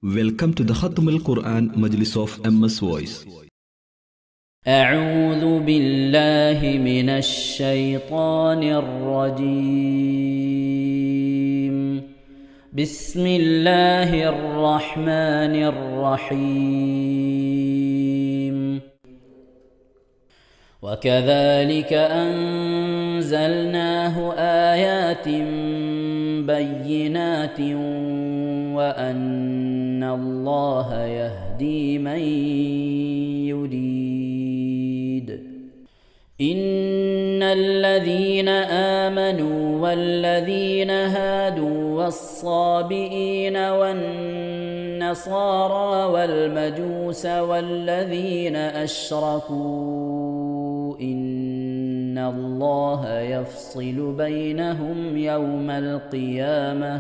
Welcome to the Khatm al-Quran Majlis of MS Voice. أعوذ بالله من الشيطان الرجيم. بسم الله الرحمن الرحيم. وكذلك أنزلناه آيات بينات وأن الله يهدي من يريد. إن الذين آمنوا والذين هادوا والصابئين والنصارى والمجوس والذين أشركوا إن الله يفصل بينهم يوم القيامة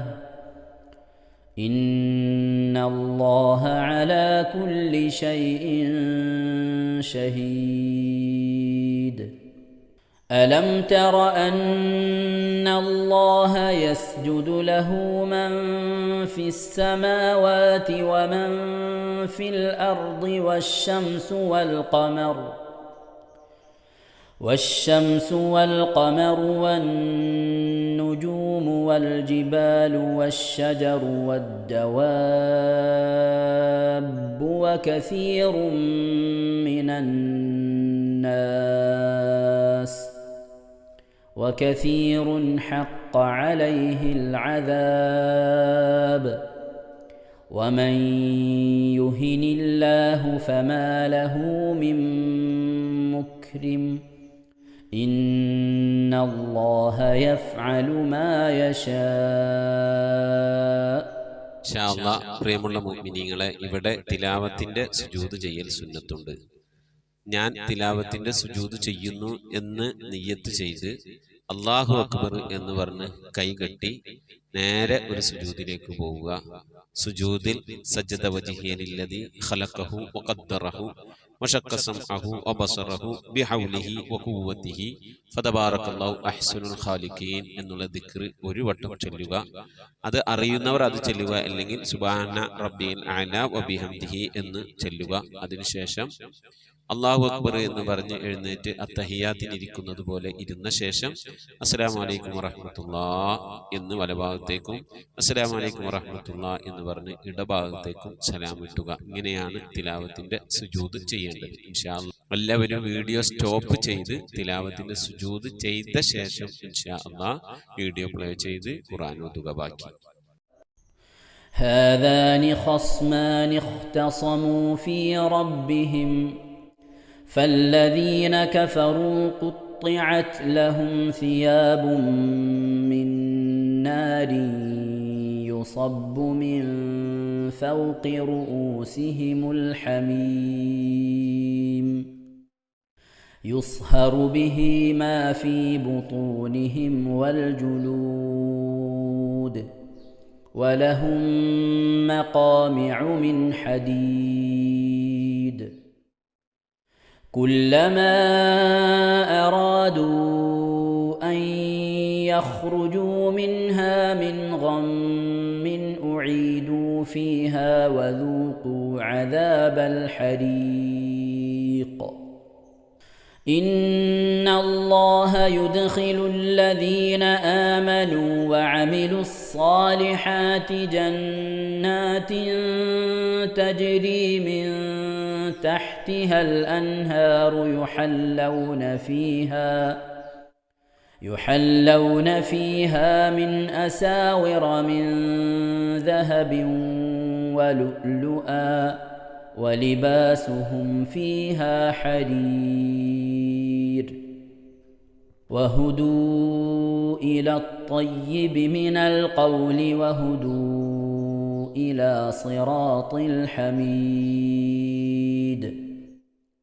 إن الله على كل شيء شهيد. ألم تر أن الله يسجد له من في السماوات ومن في الأرض والشمس والقمر والنجوم والجبال والشجر والدواب وكثير من الناس وكثير حق عليه العذاب ومن يهن الله فما له من مكرم إن الله يفعل ما يشاء. പ്രിയമുള്ള മുഅ്മിനീങ്ങളെ, ഇവിടെ തിലാവത്തിന്റെ സുജൂദ് ചെയ്യൽ സുന്നത്തുണ്ട്. ഞാൻ തിലാവത്തിന്റെ സുജൂദ് ചെയ്യുന്നു എന്ന് നിയ്യത്ത് ചെയ്ത് അല്ലാഹു അക്ബർ എന്ന് പറഞ്ഞ് കൈകെട്ടി നേരെ ഒരു സുജൂദിലേക്ക് പോവുക. സുജൂദിൽ സജ്ജദ വജ്ഹിയലില്ലദി ഖലഖഹു വഖദ്ദറഹു വശഖ്ഖ സമഅഹു വബസറഹു ബിഹൗലിഹി വഖുവ്വതിഹി ഫതബാറകല്ലാഹു അഹ്സനുൽ ഖാലിഖീൻ എന്നുള്ള ദിക്ർ ഒരു വട്ടം ചൊല്ലുക. അത് അറിയുന്നവർ അത് ചൊല്ലുക, അല്ലെങ്കിൽ സുബ്ഹാന റബ്ബിൽ അഅല വബിഹംദിഹി എന്ന് ചൊല്ലുക. അതിനുശേഷം അല്ലാഹു അക്ബർ എന്ന് പറഞ്ഞ് എഴുന്നേറ്റ് അത്തഹിയാത്തിനിരിക്കുന്നത് പോലെ ഇരുന്ന ശേഷം അസ്സലാമു അലൈക്കും വറഹ്മത്തുള്ളാഹ് എന്ന് വലഭാഗത്തേക്കും അസ്സലാമു അലൈക്കും വറഹ്മത്തുള്ളാഹ് എന്ന് പറഞ്ഞ് ഇടഭാഗത്തേക്കും സലാം ഇട്ടുക. ഇങ്ങനെയാണ് തിലാവത്തിന്റെ സുജൂദ് ചെയ്യേണ്ടത്. ഇൻഷാ അല്ലാഹ് എല്ലാവരും വീഡിയോ സ്റ്റോപ്പ് ചെയ്ത് തിലാവത്തിന്റെ സുജൂദ് ചെയ്ത ശേഷം ഇൻഷാ അല്ലാഹ് വീഡിയോ പ്ലേ ചെയ്ത് ഖുർആൻ ഓതുക. ബാക്കി هذان خصمان اختصموا في ربهم فالذين كفروا قطعت لهم ثياب من نار يصب من فوق رؤوسهم الحميم يصهر به ما في بطونهم والجلود ولهم مقامع من حديد كلما أرادوا أن يخرجوا منها من غم أعيدوا فيها وذوقوا عذاب الحريق. إن الله يدخل الذين آمنوا وعملوا الصالحات جنات تجري من تحتها الأنهار يحلون فيها من أساور من ذهب ولؤلؤا ولباسهم فيها حرير وهدوا إلى الطيب من القول وهدوا إلى صراط الحميد.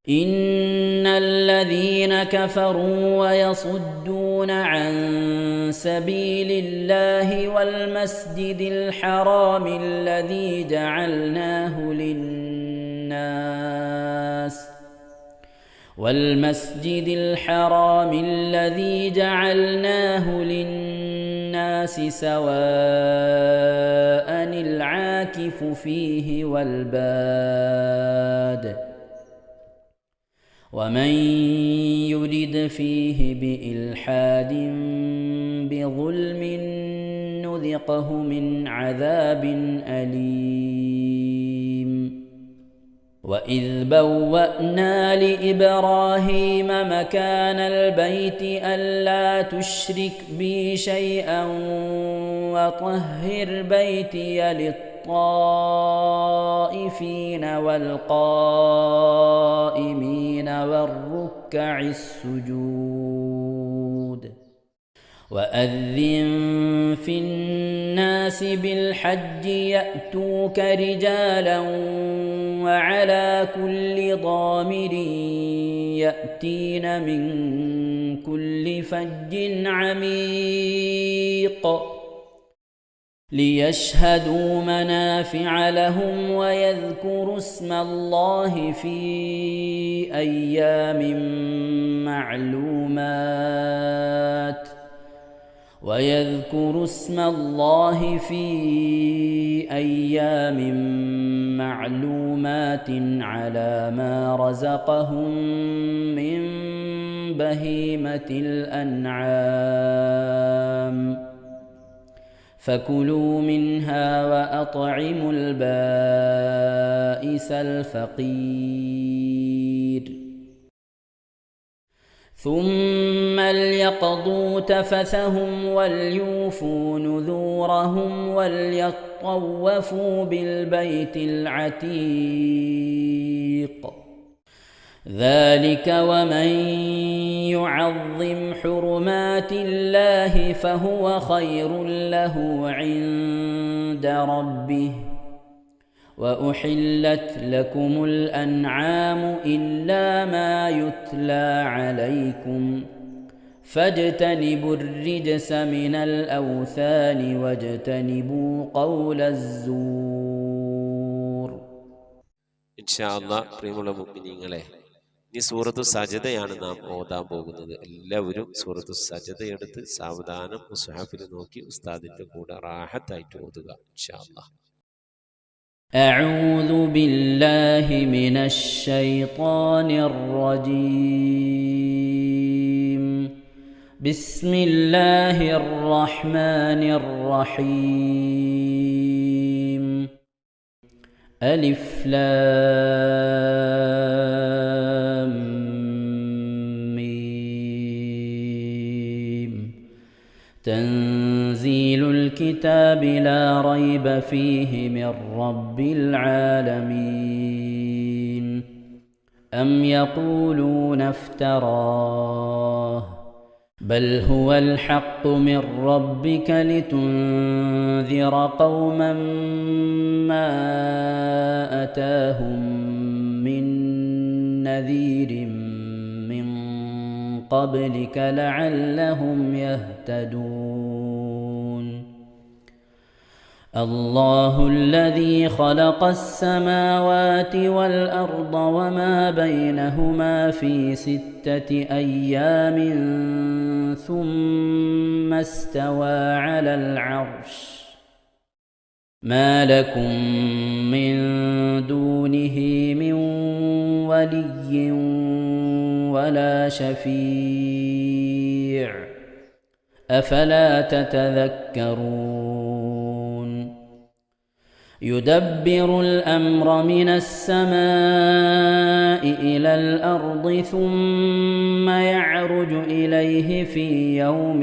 إن الذين كفروا ويصدون عن سبيل الله والمسجد الحرام الذي جعلناه للناس الناس سواء العاكف فيه والباد ومن يرد فيه بإلحاد بظلم نذقه من عذاب أليم وإذ بوأنا لإبراهيم مكان البيت ألا تشرك بي شيئا وطهر بيتي للطائفين والقائمين والركع السجود وأذن في الناس بالحج يأتوك رجالا وعلى كل ضامر يأتين من كل فج عميق ليشهدوا منافع لهم ويذكروا اسم الله في أيام معلومات على ما رزقهم من بهيمة الأنعام فكلوا منها وأطعموا البائس الفقير ثم ليقضوا تفثهم وليوفوا نذورهم وليطوفوا بالبيت العتيق ذلك ومن يعظم حرمات الله فهو خير له عند ربه وأحلت لكم الأنعام إلا ما يتلى عليكم فاجتنبوا الرجس من الأوثان واجتنبوا قول الزور. إن شاء الله പ്രിയമുള്ള മുഅ്മിനീങ്ങളെ, ഇനി സൂറത്തു സജദയാണ് നാം ഓതാൻ പോകുന്നത്. എല്ലാവരും സൂറത്തു സജദ എടുത്ത് സാവധാനം മുസ്ഹഫിൽ നോക്കി ഉസ്താദിന്റെ കൂടെ റാഹത്തായിട്ട് ഓതുക ഇൻഷാ അല്ലാഹ്. أعوذ بالله من الشيطان الرجيم. بسم الله الرحمن الرحيم. ألف لام ميم. تنزيل الكتاب لا ريب فيه من رب العالمين. أم يقولون افتراه بل هو الحق من ربك لتنذر قوما ما أتاهم من نذير من قبلك لعلهم يهتدون. الله الذي خلق السماوات والأرض وما بينهما في 6 أيام ثم استوى على العرش ما لكم من دونه من ولي ولا شفيع أفلا تتذكرون. يدبر الأمر من السماء إلى الأرض ثم يعرج إليه في يوم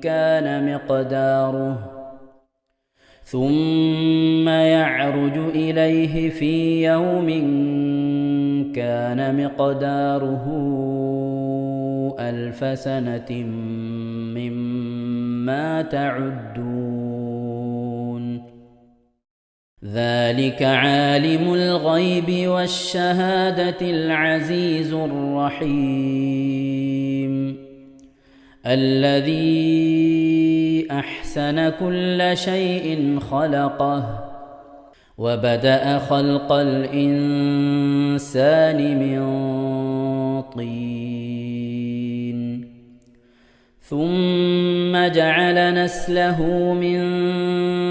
كان مقداره 1000 سنة مما تعدون. ذلك عالم الغيب والشهادة العزيز الرحيم الذي أحسن كل شيء خلقه وبدأ خلق الإنسان من طين ثم جعل نسله من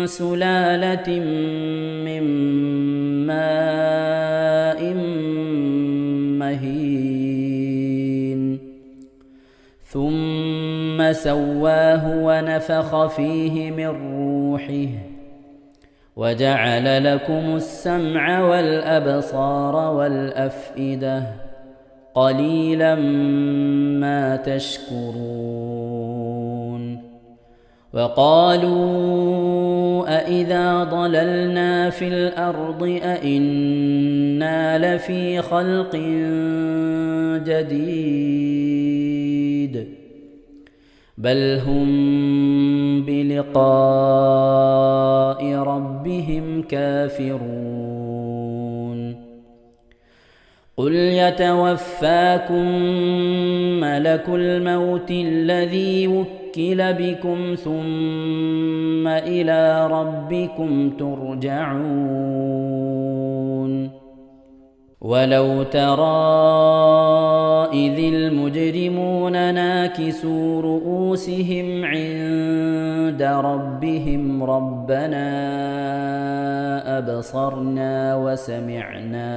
سلالة من ماء مهين ثم سواه ونفخ فيه من روحه وجعل لكم السمع والأبصار والأفئدة قليلا ما تشكرون وقالوا أإذا ضللنا في الأرض أإنا لفي خلق جديد بل هم بلقاء ربهم كافرون قل يتوفاكم ملك الموت الذي وكل بكم ثم إلى ربكم ترجعون ولو ترى إذ المجرمون ناكسوا رؤوسهم عند ربهم ربنا أبصرنا وسمعنا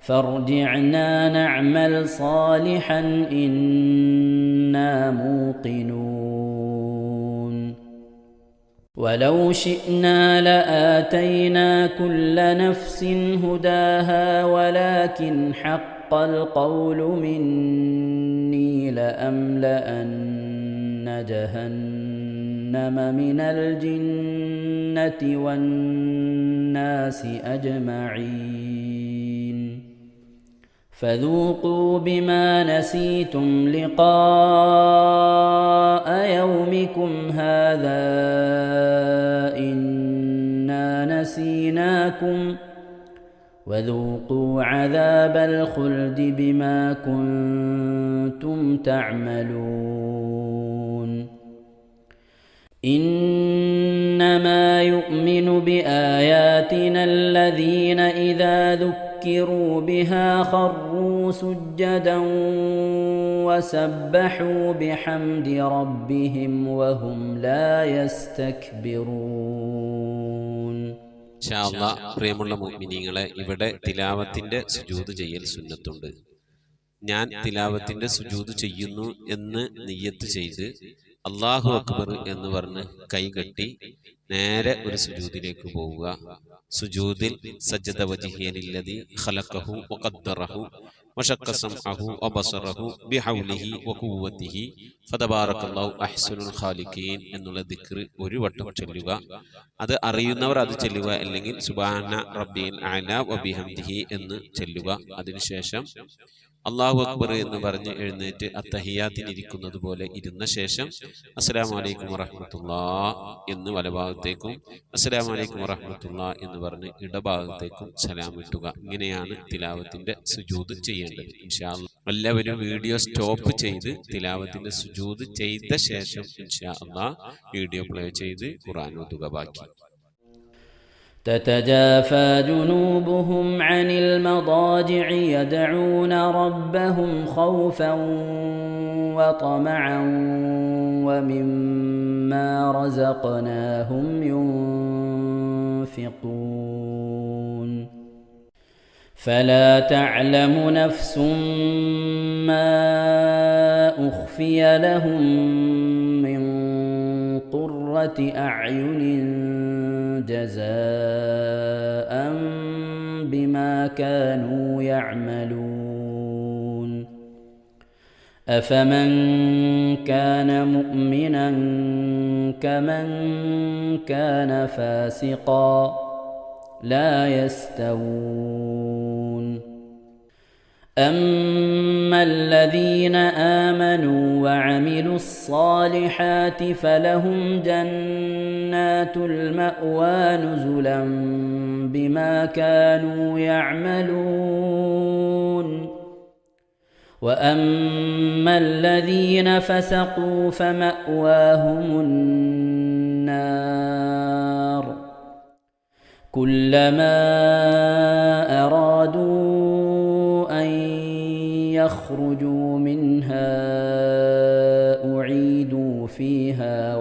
فارجعنا نعمل صالحا إنا موقنون ولو شئنا لآتينا كل نفس هداها ولكن حق القول مني لأملأن جهنم من الجنة والناس أجمعين فذوقوا بما نسيتم لقاء يومكم هذا إنا نسيناكم وذوقوا عذاب الخلد بما كنتم تعملون إنما يؤمن بآياتنا الذين إذا ذكروا بها خروا سجدا وسبحوا بحمد ربهم وهم لا يستكبرون. ഇൻഷാ അല്ലാഹ് പ്രിയമുള്ള മുഅ്മിനീങ്ങളെ, ഇവിടെ തിലാവത്തിന്റെ സുജൂദ് ചെയ്യൽ സുന്നത്തുണ്ട്. ഞാൻ തിലാവത്തിന്റെ സുജൂദ് ചെയ്യുന്നു എന്ന് നിയ്യത്ത് ചെയ്ത് അല്ലാഹു അക്ബർ എന്ന് പറഞ്ഞ് കൈകെട്ടി നേരെ ഒരു സുജൂദിലേക്ക് പോവുക. സുജൂദിൽ സജ്ജദ വജ്ഹിയലില്ലദി ഖലഖഹു വഖദ്ദറഹു വശഖ സമഅഹു വബസറഹു ബിഹൗലിഹി വഖുവ്വതിഹി ഫതബാറകല്ലാഹു അഹ്സനുൽ ഖാലിഖീൻ എന്നുള്ള ദിക്ർ ഒരു വട്ടം ചൊല്ലുക. അത് അറിയുന്നവർ അത് ചൊല്ലുക, അല്ലെങ്കിൽ സുബ്ഹാന റബ്ബിൽ അഅല വബിഹംദിഹി എന്ന് ചൊല്ലുക. അതിനുശേഷം അല്ലാഹു അക്ബർ എന്ന് പറഞ്ഞ് എഴുന്നേറ്റ് അത്തഹിയാത്തിനിരിക്കുന്നത് പോലെ ഇരുന്ന ശേഷം അസ്സലാമു അലൈക്കും വറഹ്മത്തുള്ളാഹ് എന്ന് വലഭാഗത്തേക്കും അസ്സലാമു അലൈക്കും വറഹ്മത്തുള്ളാഹ് എന്ന് പറഞ്ഞ് ഇടഭാഗത്തേക്കും സലാം ഇട്ടുക. ഇങ്ങനെയാണ് തിലാവത്തിന്റെ സുജൂദ് ചെയ്യേണ്ടത്. ഇൻഷാ അല്ലാഹ് എല്ലാവരും വീഡിയോ സ്റ്റോപ്പ് ചെയ്ത് തിലാവത്തിന്റെ സുജൂദ് ചെയ്ത ശേഷം ഇൻഷാ അല്ലാഹ് വീഡിയോ പ്ലേ ചെയ്ത് ഖുർആൻ ഓതുക. ബാക്കി تتجافى جنوبهم عن المضاجع يدعون ربهم خوفا وطمعا ومما رزقناهم ينفقون فلا تعلم نفس ما أخفي لهم من قرة أعين جزاء بما كانوا يعملون أفمن كان مؤمنا كمن كان فاسقا لا يستوون أما الذين آمنوا وعملوا الصالحات فلهم جنات المأوى نزلا بما كانوا يعملون وأما الذين فسقوا فمأواهم النار كلما أرادوا أن يخرجوا منها أعيدوا فيها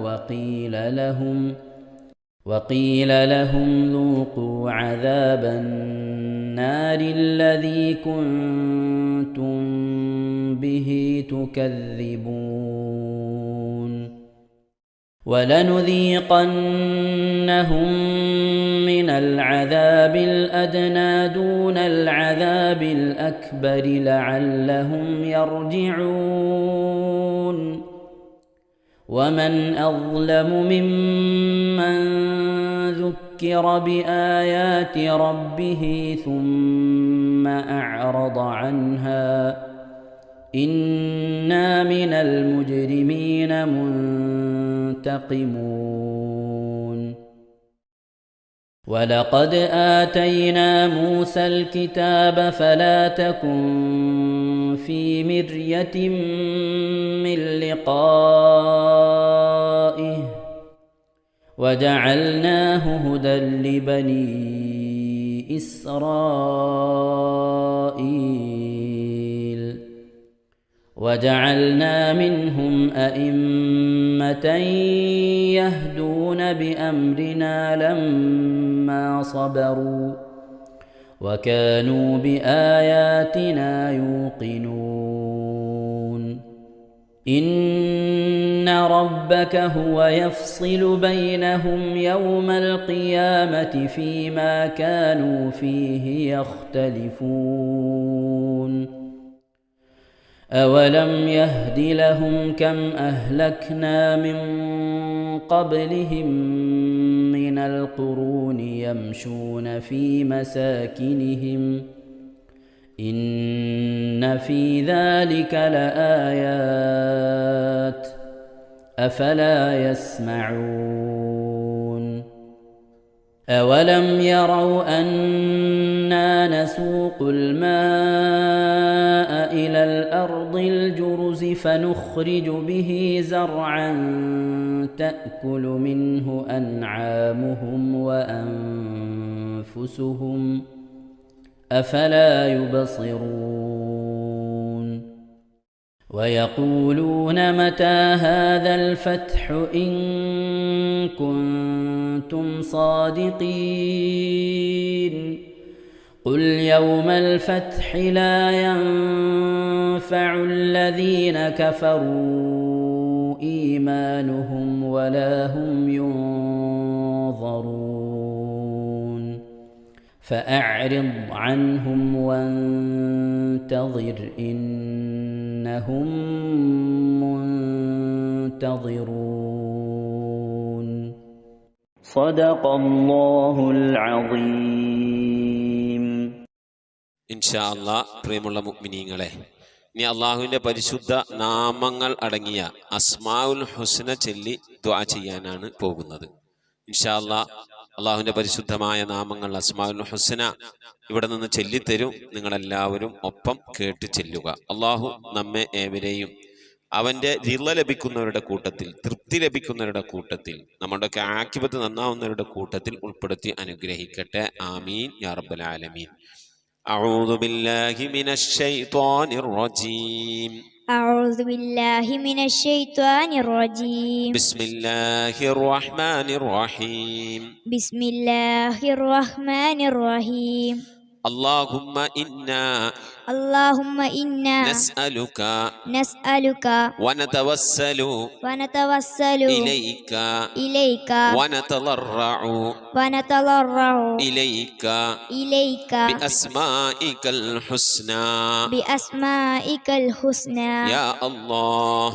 وقيل لهم ذوقوا عذاب النار الذي كنتم به تكذبون ولنذيقنهم من العذاب الأدنى دون العذاب الأكبر لعلهم يرجعون ومن أظلم ممن ذكر بآيات ربه ثم أعرض عنها إنا من المجرمين منتقمون ولقد آتينا موسى الكتاب فلا تكن في مرية من لقائه وجعلناه هدى لبني إسرائيل وجعلنا منهم أئمة يهدون بأمرنا لما صبروا وكانوا بآياتنا يوقنون إن ربك هو يفصل بينهم يوم القيامة فيما كانوا فيه يختلفون أولم يهد لهم كم أهلكنا من قبلهم من القرون يمشون في مساكنهم إن في ذلك لآيات أفلا يسمعون أولم يروا أنا نسوق الماء إلى الأرض الجرز فنخرج به زرعا تأكل منه أنعامهم وأنفسهم أفلا يبصرون ويقولون متى هذا الفتح إن كنتم صادقين قل يوم الفتح لا ينفع الذين كفروا إيمانهم ولا هم ينظرون فأعرض عنهم وانتظر إنهم منتظرون صدق الله العظيم. ഇൻഷാ അല്ലാഹ് പ്രിയമുള്ള മുഅ്മിനീങ്ങളെ, ഇനി അള്ളാഹുവിന്റെ പരിശുദ്ധ നാമങ്ങൾ അടങ്ങിയ അസ്മാഉൽ ഹുസ്ന ചൊല്ലി ദുആ ചെയ്യാനാണ് പോകുന്നത്. ഇൻഷാ അല്ലാഹ് അള്ളാഹുവിന്റെ പരിശുദ്ധമായ നാമങ്ങൾ അസ്മാഉൽ ഹുസ്ന ഇവിടെ നിന്ന് ചൊല്ലിത്തരും. നിങ്ങളെല്ലാവരും ഒപ്പം കേട്ട് ചെല്ലുക. അള്ളാഹു നമ്മെ ഏവരെയും അവന്റെ റിള ലഭിക്കുന്നവരുടെ കൂട്ടത്തിൽ, തൃപ്തി ലഭിക്കുന്നവരുടെ കൂട്ടത്തിൽ, നമ്മുടെയൊക്കെ ആഖിബത്ത് നന്നാവുന്നവരുടെ കൂട്ടത്തിൽ ഉൾപ്പെടുത്തി അനുഗ്രഹിക്കട്ടെ. ആമീൻ യാ റബ്ബൽ ആലമീൻ. أعوذ بالله من الشيطان الرجيم. أعوذ بالله من الشيطان الرجيم. بسم الله الرحمن الرحيم. بسم الله الرحمن الرحيم. اللهم إنا نسألك ونتوسل إليك ونتضرع إليك بأسمائك الحسنى يا الله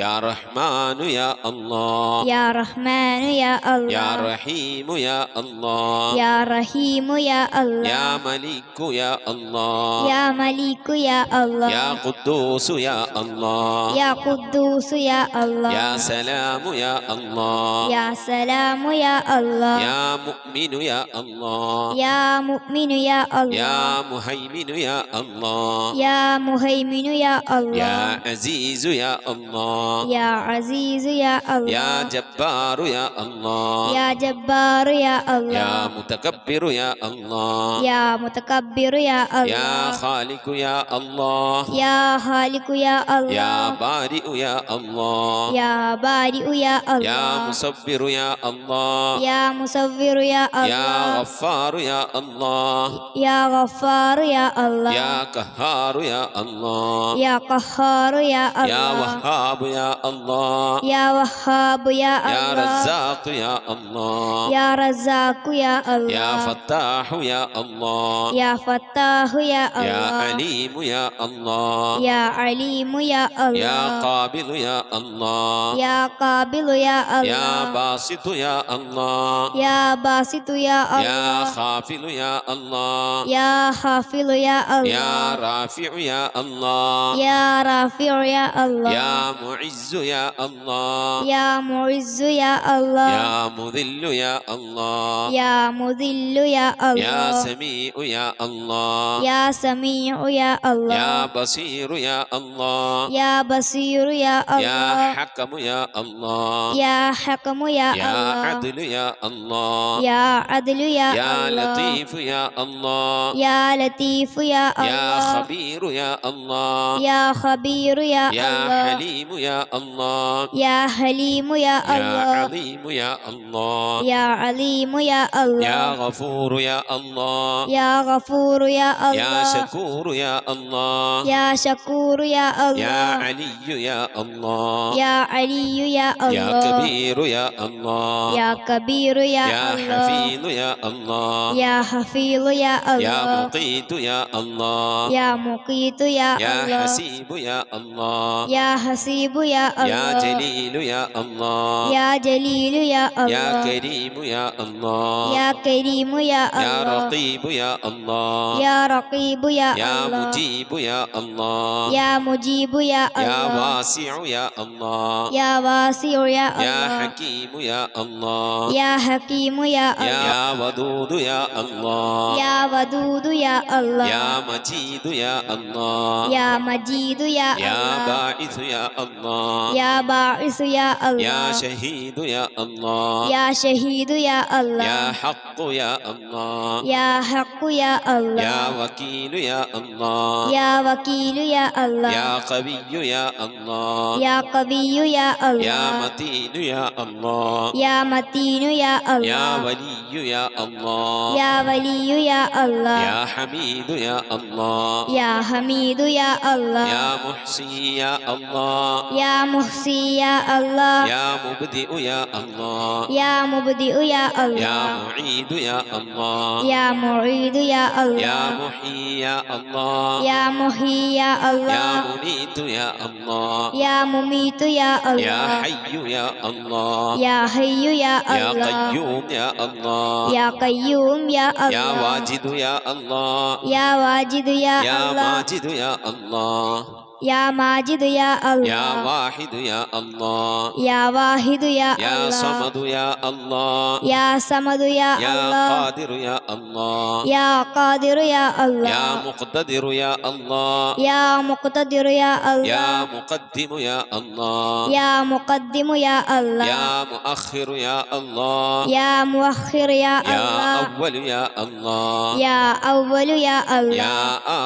يا رحمن يا الله يا رحمن يا الله يا رحيم يا الله يا رحيم يا الله يا ملك يا الله يا ملك يا الله يا قدوس يا الله يا قدوس يا الله يا سلام يا الله يا سلام يا الله يا مؤمن يا الله يا مؤمن يا الله يا مهيمن يا الله يا مهيمن يا الله يا عزيز يا الله يا عزيز يا الله يا جبار يا الله يا جبار يا الله يا متكبر يا الله يا متكبر يا الله يا يا خالق يا الله يا خالق يا الله يا بارئ يا الله يا بارئ يا الله يا مصبر يا الله يا مصور يا الله يا غفار يا الله يا غفار يا الله يا قهار يا الله يا قهار يا الله يا وهاب يا الله يا وهاب يا يا الله رزاق يا الله يا رزاق يا الله يا فتاح يا الله يا فتاح يا الله يا عليم يا الله يا عليم يا الله يا قابل يا الله يا قابل يا الله يا باسط يا الله يا باسط يا الله يا خافل يا الله يا خافل يا الله يا رافع يا الله يا رافع يا الله يا معز يا الله يا معز يا الله يا مذل يا الله يا مذل يا الله يا سميع يا الله يا سميع يا الله يا بصير يا الله يا بصير يا الله يا حكم يا الله يا حكم يا يا الله عدل يا الله يا عدل يا يا الله لطيف يا الله يا لطيف يا يا الله خبير يا الله يا خبير يا يا الله حليم يا الله يا حليم يا يا الله عظيم يا الله يا عليم يا يا الله غفور يا الله يا غفور يا يا الله شكور يا الله يا شكور يا يا الله علي يا الله يا علي يا يا الله كبير يا الله يا كبير يا يا الله حفيظ يا الله يا حفيظ يا يا الله مقيت يا الله يا مقيت يا يا الله حسيب يا الله يا حسيب يا يا الله جليل يا الله يا جليل يا يا الله كريم يا الله يا كريم يا يا الله رقيب يا الله يا رقيب يا يا الله مجيب يا الله يا مجيب يا يا الله واسع يا الله يا واسع يا يا الله حكيم يا الله يا حكيم يا الله يا ودود يا الله يا ودود يا الله يا مجيد يا الله يا مجيد يا يا الله باعث يا الله يا باعث يا الله يا شهيد يا الله يا شهيد يا الله يا حق يا الله يا حق يا الله يا وكيل يا الله يا وكيل يا الله يا قوي يا الله يا قوي يا الله يا متين يا الله يا متين يا الله يا ولي يا الله يا ولي يا الله يا حميد يا الله يا حميد يا الله يا محصي يا الله يا محصي يا الله يا مبدئ يا الله يا مبدئ يا يا الله معيد يا الله يا معيد يا يا الله محيي يا الله يا محيي يا يا الله مميت يا الله يا مميت يا يا الله حي يا الله يا حي يا يا الله قيوم يا الله يا قيوم يا يا الله واجد يا الله يا واجد يا يا الله ماجد يا الله يا ماجد يا يا الله واحد يا الله يا واحد يا يا الله صمد يا الله يا صمد يا يا الله قادر يا الله يا قادر يا يا الله مقتدر يا الله يا مقتدر يا يا الله مقدم يا الله يا مقدم يا الله يا مؤخر يا الله يا مؤخر يا يا الله أول يا الله يا أول يا الله يا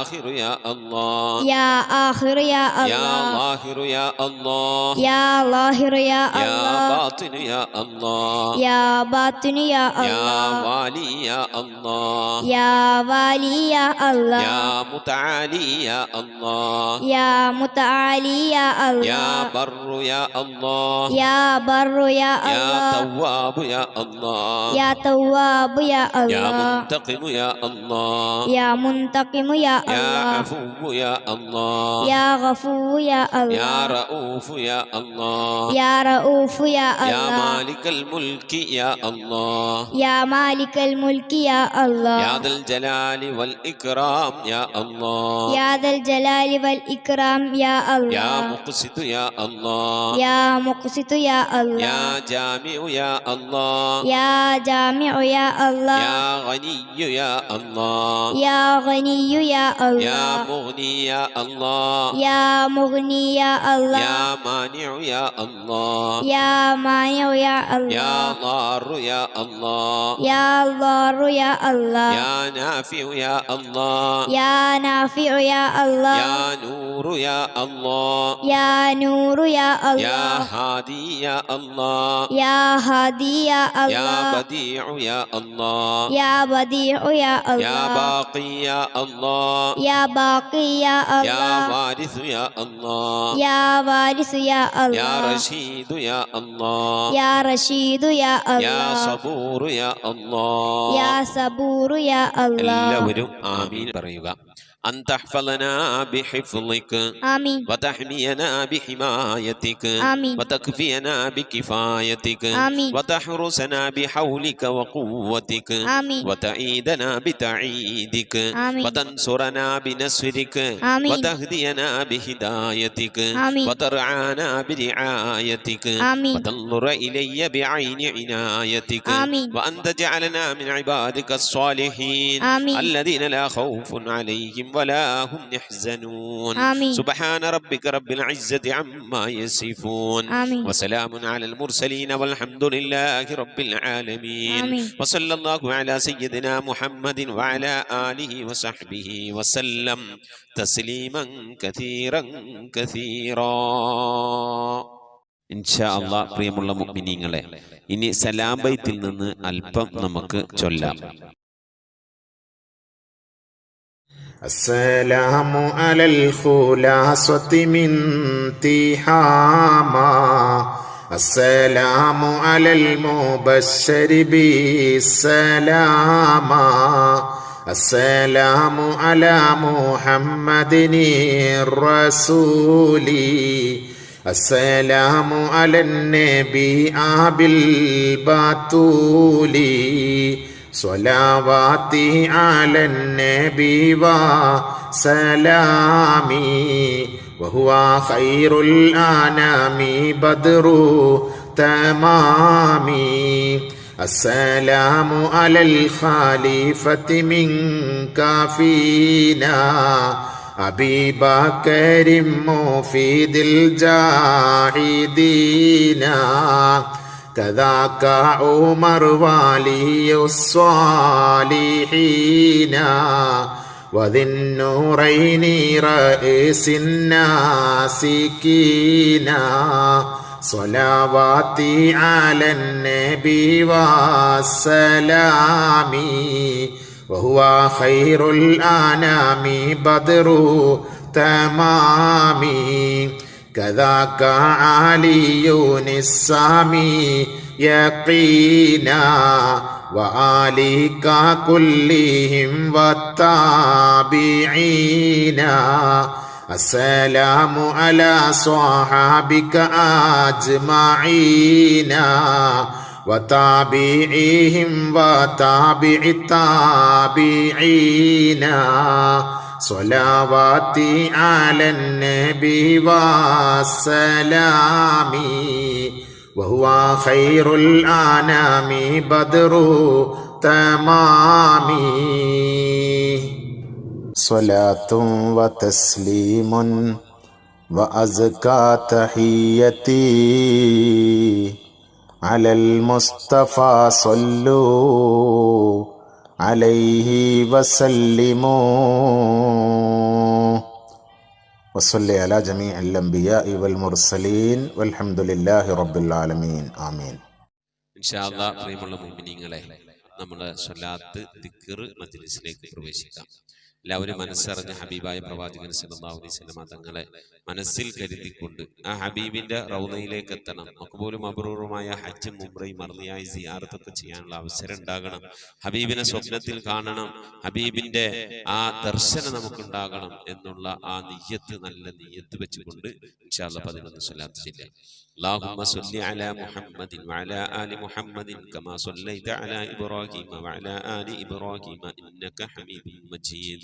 آخر يا الله يا آخر يا يا الله ظاهر يا الله يا ظاهر يا يا الله باطن يا الله يا باطن يا يا الله والي يا الله يا والي يا الله يا متعالي يا الله يا متعالي يا يا الله بر يا الله يا بر يا يا الله تواب يا الله يا تواب يا يا الله منتقم يا الله يا منتقم يا يا الله عفو يا الله يا غفور يا يا الله رؤوف يا الله يا رؤوف يا يا الله مالك الملك يا الله يا مالك الملك يا الله يا ذا الجلال والإكرام يا الله يا ذا الجلال والإكرام يا يا الله مقسط يا الله يا مقسط يا الله يا جامع يا الله يا جامع يا الله يا غني يا الله يا غني يا يا الله مغني يا الله يا مغني يا الله يا مانع يا الله يا مانع يا يا الله ضار يا الله يا ضار يا الله يا نافع يا الله يا نافع يا الله يا نور يا الله يا نور يا يا الله هادي يا الله يا هادي يا يا الله بديع يا الله يا بديع يا يا الله باقي يا الله يا باقي يا يا الله وارث يا الله يا وارث يا يا الله رشيد يا الله يا رشيد يا يا الله صبور يا الله يا صبور يا الله എല്ലാവരും ആമീൻ പറയുക. أن تحفظنا بحفظك آمين وتحمينا بحمايتك آمين وتكفينا بكفايتك آمين وتحرسنا بحولك وقوتك آمين وتعيدنا بتعيدك آمين وتنصرنا بنصرك آمين وتهدينا بهدايتك آمين وترعانا برعايتك آمين وتنظر إلي بعين عنايتك آمين وأن تجعلنا من عبادك الصالحين آمين الذين لا خوف عليهم ولا هم يحزنون آمين سبحان ربك رب العزة عما يصفون آمين وسلام على المرسلين والحمد لله رب العالمين آمين وصلى الله على سيدنا محمد وعلى آله وصحبه وسلم تسليما كثيرا كثيرا. ഇൻഷാ അല്ലാഹ് പ്രിയമുള്ള മുഅ്മിനീങ്ങളെ, ഇനി സലാം ബൈത്തിൽ നിന്ന് അല്പം നമുക്ക് ചൊല്ലാം. السلام على الخلاصة من تهاما السلام على المبشر بالسلاما السلام على محمد الرسول السلام على النبي أبي البتول صلواتي على النبي وسلامي وهو خير الأنام بدر تمامي السلام على الخليفة منك فينا أبي بكر مفيد الجاهدين كذاك عمر ولي الصالحين وذي النورين رئيس الناسكين صلواتي على النبي والسلام وهو خير الأنام بدر تمامي كذاك علي السامي يقينا وآلك كلهم والتابعين السلام على صحابك أجمعين وتابعيهم وتابع التابعين صلواتي على النبي والسلام وهو خير الأنام بدر تمامي صلاة وتسليم وأزكى تحيتي على المصطفى صلوا عليه وسلموا وصلي على جميع الأنبياء والمرسلين والحمد لله رب العالمين آمين. ഇൻഷാ അല്ലാഹ് പ്രിയമുള്ള മുഅ്മിനീങ്ങളെ, നമ്മുടെ സ്വലാത്ത് ദിക്ർ മജ്ലിസിലേക്ക് പ്രവേശിക്കാം. എല്ലാവരും മനസ്സറിഞ്ഞ ഹബീബായ പ്രവാചകൻ സല്ലല്ലാഹു അലൈഹി വസല്ലം തങ്ങളെ മനസ്സിൽ കരുതിക്കൊണ്ട് ആ ഹബീബിന്റെ റൗളയിലേക്ക് എത്തണം. മഖ്ബൂലും മബ്റൂറുമായ ഹജ്ജും ഉംറയും മർളിയായി സിയാറത്തൊക്കെ ചെയ്യാനുള്ള അവസരം ഉണ്ടാകണം. ഹബീബിനെ സ്വപ്നത്തിൽ കാണണം, ഹബീബിന്റെ ആ ദർശനം നമുക്കുണ്ടാകണം എന്നുള്ള ആ നിയ്യത്ത്, നല്ല നിയ്യത്ത് വെച്ചുകൊണ്ട് ഇൻഷാ അല്ലാഹ് 11 സ്വലാത്ത് ചൊല്ലാം. اللهم صل على محمد وعلى آل محمد كما صليت على إبراهيم وعلى آل إبراهيم إنك حميد مجيد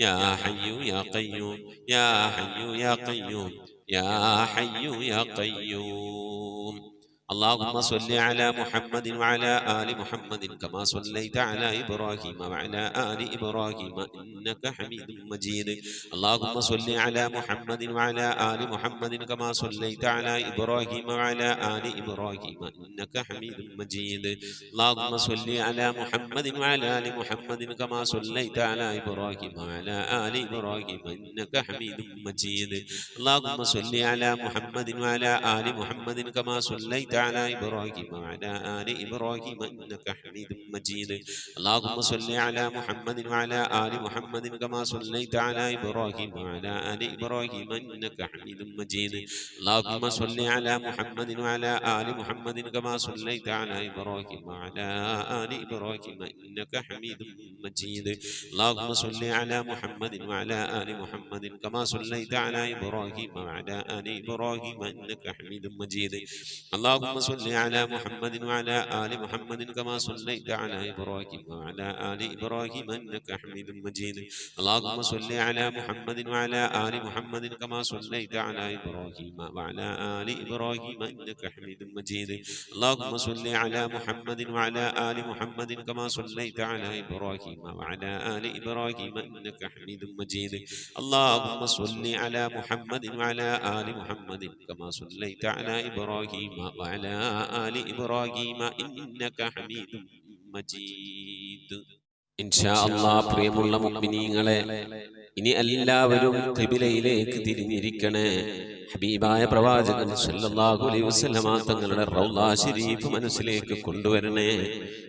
يا حي يا قيوم يا حي يا قيوم يا حي يا قيوم. اللهم صل على محمد وعلى آل محمد كما صليت على إبراهيم وعلى آل إبراهيم إنك حميد مجيد. اللهم صل على محمد وعلى آل محمد كما صليت على إبراهيم وعلى آل إبراهيم إنك حميد مجيد. اللهم صل على محمد وعلى آل محمد كما صليت على إبراهيم وعلى آل إبراهيم إنك حميد مجيد. اللهم صل على محمد وعلى آل محمد كما صليت على إبراهيم وعلى آل إبراهيم إنك حميد مجيد. اللهم صل على محمد وعلى آل محمد كما صليت على إبراهيم وعلى آل إبراهيم إنك حميد مجيد. اللهم صل على محمد وعلى آل محمد كما صليت على إبراهيم وعلى آل إبراهيم إنك حميد مجيد. اللهم صل على محمد وعلى آل محمد كما صليت على إبراهيم وعلى آل إبراهيم إنك حميد مجيد. اللهم صل على محمد وعلى آل محمد كما صليت على إبراهيم وعلى آل إبراهيم إنك حميد مجيد. اللهم صل على محمد وعلى آل محمد كما صليت على إبراهيم وعلى آل إبراهيم إنك حميد مجيد. اللهم صل على محمد وعلى آل محمد كما صليت على إبراهيم وعلى آل إبراهيم إنك حميد مجيد. اللهم صل على محمد وعلى آل محمد كما صليت على إبراهيم وعلى آل إبراهيم إنك حميد مجيد. ഇൻഷാ അല്ലാഹ് പ്രിയമുള്ള മുഅ്മിനീങ്ങളെ, ഇനി എല്ലാവരും ഖിബിലയിലേക്ക് തിരിഞ്ഞിരിക്കണേ. ഹബീബായ പ്രവാചകൻ സല്ലല്ലാഹു അലൈഹി വസല്ലമ തങ്ങളുടെ റൗള ശരീഫ് മനസ്സിലേക്ക് കൊണ്ടുവരണേ.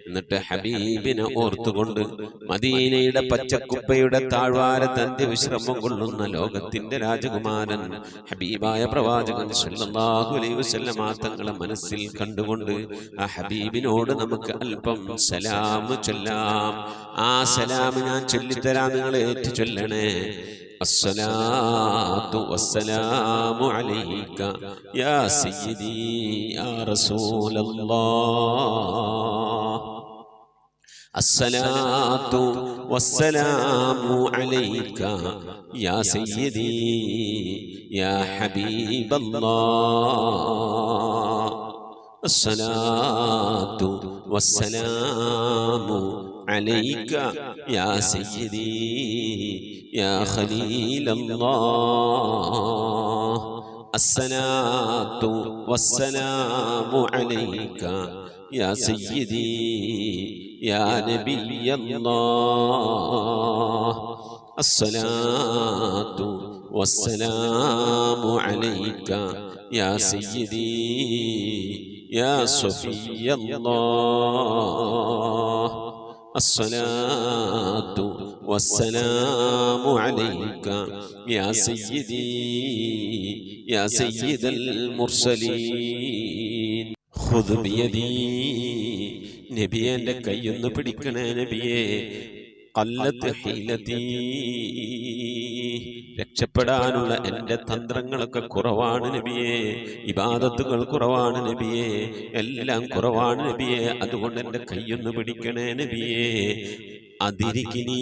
എന്നിട്ട് ഹബീബിനെ ഓർത്തുകൊണ്ട് മദീനയുടെ പച്ചക്കുപ്പയുടെ താഴ്വാരത്ത് അന്ത്യവിശ്രമം കൊള്ളുന്ന ലോകത്തിന്റെ രാജകുമാരൻ ഹബീബായ പ്രവാചകൻ സല്ലല്ലാഹു അലൈഹി വസല്ലമ തങ്ങളെ മനസ്സിൽ കണ്ടുകൊണ്ട് ആ ഹബീബിനോട് നമുക്ക് അല്പം സലാം ചൊല്ലാം. ആ സലാം ഞാൻ ചൊല്ലിത്തരാം, നിങ്ങൾ ഏറ്റു ചൊല്ലണേ. الصلاة والسلام عليك يا سيدي يا رسول الله. الصلاة والسلام عليك يا سيدي يا حبيب الله. الصلاة والسلام عليك يا سيدي يا خليل الله. الصلاة والسلام عليك يا سيدي يا نبي الله. الصلاة والسلام عليك يا سيدي يا صفي الله. الصلاة والسلام عليك يا سيدي يا سيد المرسلين. خذ بيدي നബിയെ, എൻ്റെ കൈയൊന്ന് പിടിക്കണേ നബിയെ. ഖല്ലത്ത് ഹീലതീ, രക്ഷപ്പെടാനുള്ള എൻ്റെ തന്ത്രങ്ങളൊക്കെ കുറവാണ് നബിയെ. ഇബാദത്തുകൾ കുറവാണ് നബിയെ, എല്ലാം കുറവാണ് നബിയെ. അതുകൊണ്ട് എൻ്റെ കൈയൊന്ന് പിടിക്കണേ നബിയെ. അതിരിക്കിനി,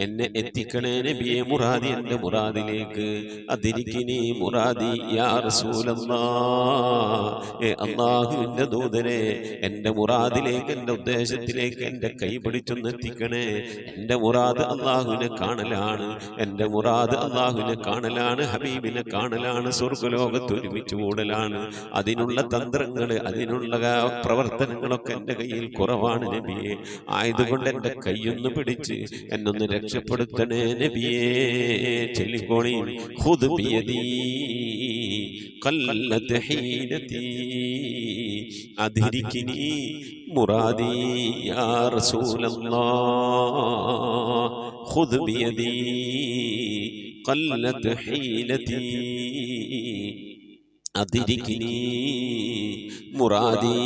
എന്നെ എത്തിക്കണേ നബിയെ മുറാദി, എൻ്റെ മുറാദിലേക്ക്. അതിരിക്കിനി മുറാദി യാ റസൂലല്ലാഹ്. അല്ലാഹുവിൻ്റെ ദൂതനെ, എൻ്റെ മുറാദിലേക്ക്, എൻ്റെ ഉദ്ദേശത്തിലേക്ക് എൻ്റെ കൈ പിടിച്ചൊന്ന് എത്തിക്കണേ. എൻ്റെ മുറാദ് അല്ലാഹുവിനെ കാണലാണ്, എൻ്റെ മുറാദ് അല്ലാഹുവിനെ കാണലാണ്, ഹബീബിനെ കാണലാണ്, സ്വർഗ്ഗലോകത്ത് ഒരുമിച്ച് കൂടലാണ്. അതിനുള്ള തന്ത്രങ്ങൾ, അതിനുള്ള പ്രവർത്തനങ്ങളൊക്കെ എൻ്റെ കയ്യിൽ കുറവാണ് നബിയെ. ആയതുകൊണ്ട് എൻ്റെ കൈയൊന്ന് പിടിച്ച് എന്നൊന്ന് രക്ഷപ്പെടുത്തണേ നബിയേ. ചൊല്ലിക്കോളി. ഖുദ് ബിയദീ ഖല്ലത് ഹീനതീ അദ്രികിനി മുറാദി യാ റസൂലല്ലാഹ്. ഖുദ് ബിയദീ ഖല്ലത് ഹീനതീ أدركني مرادي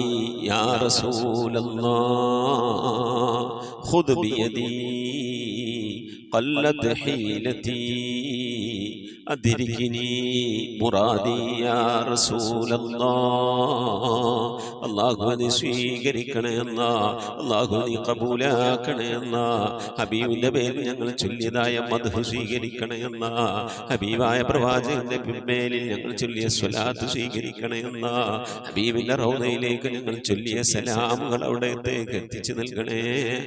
يا رسول الله. خذ بيدي قلت حيلتي അദ്രികിനി മുറാദി യാ റസൂലല്ലാഹ്. അല്ലാഹു നീ സ്വീകരിക്കണേ അല്ലാഹ്, അല്ലാഹു നീ ഖബൂലാക്കണേ അല്ലാഹ്. ഹബീബിന്റെ പേരിൽ ഞങ്ങൾ ചൊല്ലിയതായ മദ്ഹ് സ്വീകരിക്കണേ അല്ലാഹ്. ഹബീബായ പ്രവാചകന്റെ മേലിൽ ഞങ്ങൾ ചൊല്ലിയ സ്വലാത്ത് സ്വീകരിക്കണേ അല്ലാഹ്. ഹബീബിന്റെ റൗദയിലേക്ക് ഞങ്ങൾ ചൊല്ലിയ സലാമുകൾ അവിടത്തേക്ക് എത്തിച്ചു നൽകണേ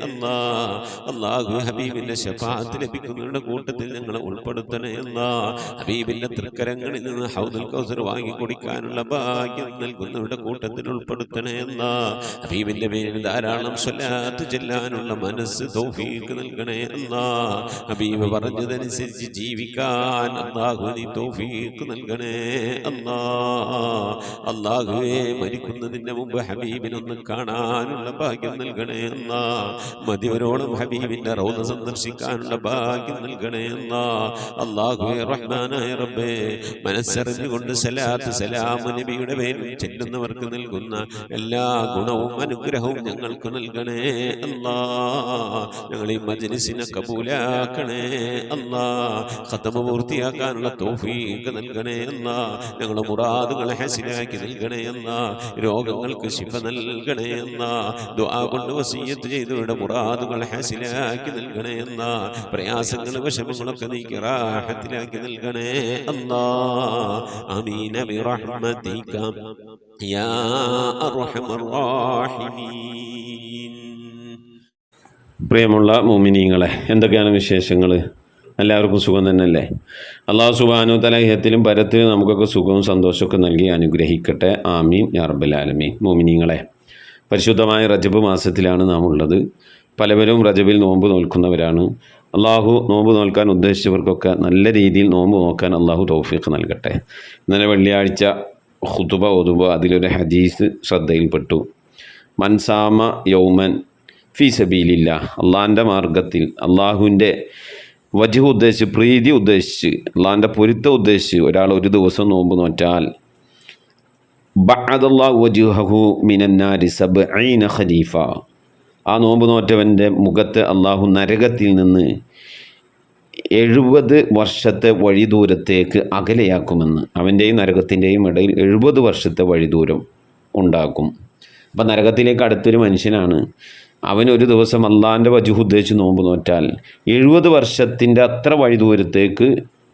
അല്ലാഹ്. അല്ലാഹു ഹബീബിന്റെ ശഫാഅത്ത് ലഭിക്കുന്നവരുടെ കൂട്ടത്തിൽ ഞങ്ങളെ ഉൾപ്പെടുത്തണേ അല്ലാഹ്. ഹബീബിന്റെ തൃക്കരങ്ങളിൽ നിന്ന് ഹൗദുൽ കൗസർ വാങ്ങി കുടിക്കാനുള്ള ഭാഗ്യം നൽകുന്നവരുടെ കൂട്ടത്തിൽ ഉൾപ്പെടുത്തണേ അല്ലാഹ്. ഹബീബിന്റെ പേരിൽ ധാരാളം സ്വലാത്ത് ചെല്ലാനുള്ള മനസ്സ് തൗഫീഖ് നൽകണേ അല്ലാഹ്. ഹബീബ് പറഞ്ഞതനുസരിച്ച് ജീവിക്കാൻ അല്ലാഹു നീ തൗഫീഖ് നൽകണേ അല്ലാഹ്. അല്ലാഹുവേ മരിക്കുന്നതിന് മുമ്പ് ഹബീബിനൊന്ന് കാണാനുള്ള ഭാഗ്യം നൽകണേ അല്ലാഹ്. മതിവരോളം ഹബീബിന്റെ റൗദ സന്ദർശിക്കാനുള്ള ഭാഗ്യം നൽകണേ അല്ലാഹ്. അല്ലാഹുവേ റഹ്മാനായ റബ്ബേ, മനസ്സറിഞ്ഞുകൊണ്ട് സലാത്ത് സലാം നബിയുടെ പേരിൽ ചെല്ലുന്നവർക്ക് നൽകുന്ന എല്ലാ ഗുണവും അനുഗ്രഹവും ഞങ്ങൾക്ക് നൽകണേ അല്ലാഹ്. ഞങ്ങൾ ഈ മജ്ലിസിനെ കബൂലാക്കണേ അല്ലാഹ്. ഖതമ പൂർത്തിയാക്കാനുള്ള തൗഫീഖ് നൽകണേ അല്ലാഹ്. ഞങ്ങളുടെ മുറാദുകളെ ഹസിനാക്കി നൽകണേ അല്ലാഹ്. രോഗങ്ങൾക്ക് ശിഫ നൽകണേ അല്ലാഹ്. ദുആ കൊണ്ട് വസിയ്യത്ത് ചെയ്തവരുടെ മുറാദുകളെ ഹസിനാക്കി നൽകണേ അല്ലാഹ്. പ്രയാസങ്ങൾ വിഷമങ്ങളൊക്കെ നീക്കി റാഹത്തിലാക്കി നൽകണേ അല്ലാഹ്. ആമീൻ ബിറഹ്മതിക യാ അർഹമർ റഹീമീൻ. പ്രിയമുള്ള മുഅ്മിനീങ്ങളെ, എന്തൊക്കെയാണ് വിശേഷങ്ങൾ? എല്ലാവർക്കും സുഖം തന്നെയല്ലേ? അല്ലാഹു സുബ്ഹാനഹു തആല ഇഹത്തിലും പരത്തിലും നമുക്കൊക്കെ സുഖവും സന്തോഷമൊക്കെ നൽകി അനുഗ്രഹിക്കട്ടെ. ആമീൻ യാ റബ്ബൽ ആലമീൻ. മുഅ്മിനീങ്ങളെ, പരിശുദ്ധമായ റജബ് മാസത്തിലാണ് നാം ഉള്ളത്. പലവരും റജബിൽ നോമ്പ് നോൽക്കുന്നവരാണ്. അള്ളാഹു നോമ്പ് നോൽക്കാൻ ഉദ്ദേശിച്ചവർക്കൊക്കെ നല്ല രീതിയിൽ നോമ്പ് നോക്കാൻ അള്ളാഹു തൗഫീഖ് നൽകട്ടെ. ഇന്നലെ വെള്ളിയാഴ്ച ഖുതുബ ഓതുമ്പോൾ അതിലൊരു ഹദീസ് ശ്രദ്ധയിൽപ്പെട്ടു. മൻസാമ യൗമൻ ഫീ സബീലില്ലാഹ്, അള്ളാഹിൻ്റെ മാർഗത്തിൽ അള്ളാഹുവിൻ്റെ വജ്ഹ് ഉദ്ദേശിച്ച്, പ്രീതി ഉദ്ദേശിച്ച്, അള്ളാഹിൻ്റെ പൊരുത്തം ഉദ്ദേശിച്ച് ഒരാൾ ഒരു ദിവസം നോമ്പ് നോറ്റാൽ ബഅദല്ലാഹു വജ്ഹഹു മിനന്നാരി സബ്ഈന ഖരീഫ, ആ നോമ്പ് നോറ്റവൻ്റെ മുഖത്ത് അള്ളാഹു നരകത്തിൽ നിന്ന് 70 വർഷത്തെ വഴിദൂരത്തേക്ക് അകലെയാക്കുമെന്ന്. അവൻ്റെയും നരകത്തിൻ്റെയും ഇടയിൽ 70 വർഷത്തെ വഴിദൂരം ഉണ്ടാക്കും. അപ്പം നരകത്തിലേക്ക് അടുത്തൊരു മനുഷ്യനാണ്. അവനൊരു ദിവസം അള്ളാഹിൻ്റെ വജ്ഹ് ഉദ്ദേശിച്ച് നോമ്പ് നോറ്റാൽ 70 വർഷത്തിൻ്റെ അത്ര വഴിദൂരത്തേക്ക്